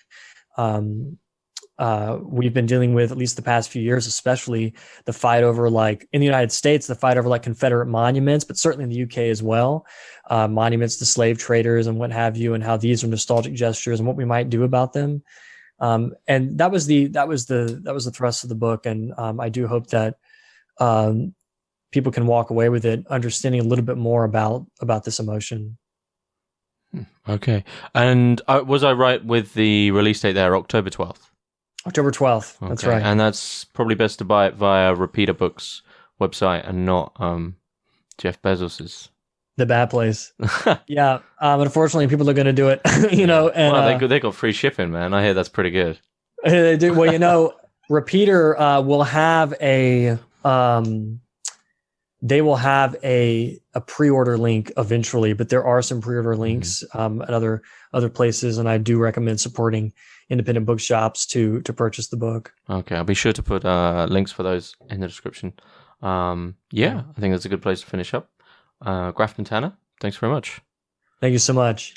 We've been dealing with, at least the past few years, especially the fight over, like in the United States, the fight over like Confederate monuments, but certainly in the UK as well, monuments to slave traders and what have you, and how these are nostalgic gestures and what we might do about them. And that was the thrust of the book. And I do hope that people can walk away with it understanding a little bit more about this emotion. Okay. And was I right with the release date there, October 12th? October 12th. Okay. That's right. And that's probably best to buy it via Repeater Books website and not Jeff Bezos's. The bad place. Yeah. Unfortunately, people are going to do it, you know. And, well, they got free shipping, man. I hear that's pretty good. They do. Well, you know, Repeater will have a pre-order link eventually, but there are some pre-order links at other places, and I do recommend supporting independent bookshops to purchase the book. Okay, I'll be sure to put links for those in the description. I think that's a good place to finish up. Grafton Tanner, thanks very much. Thank you so much.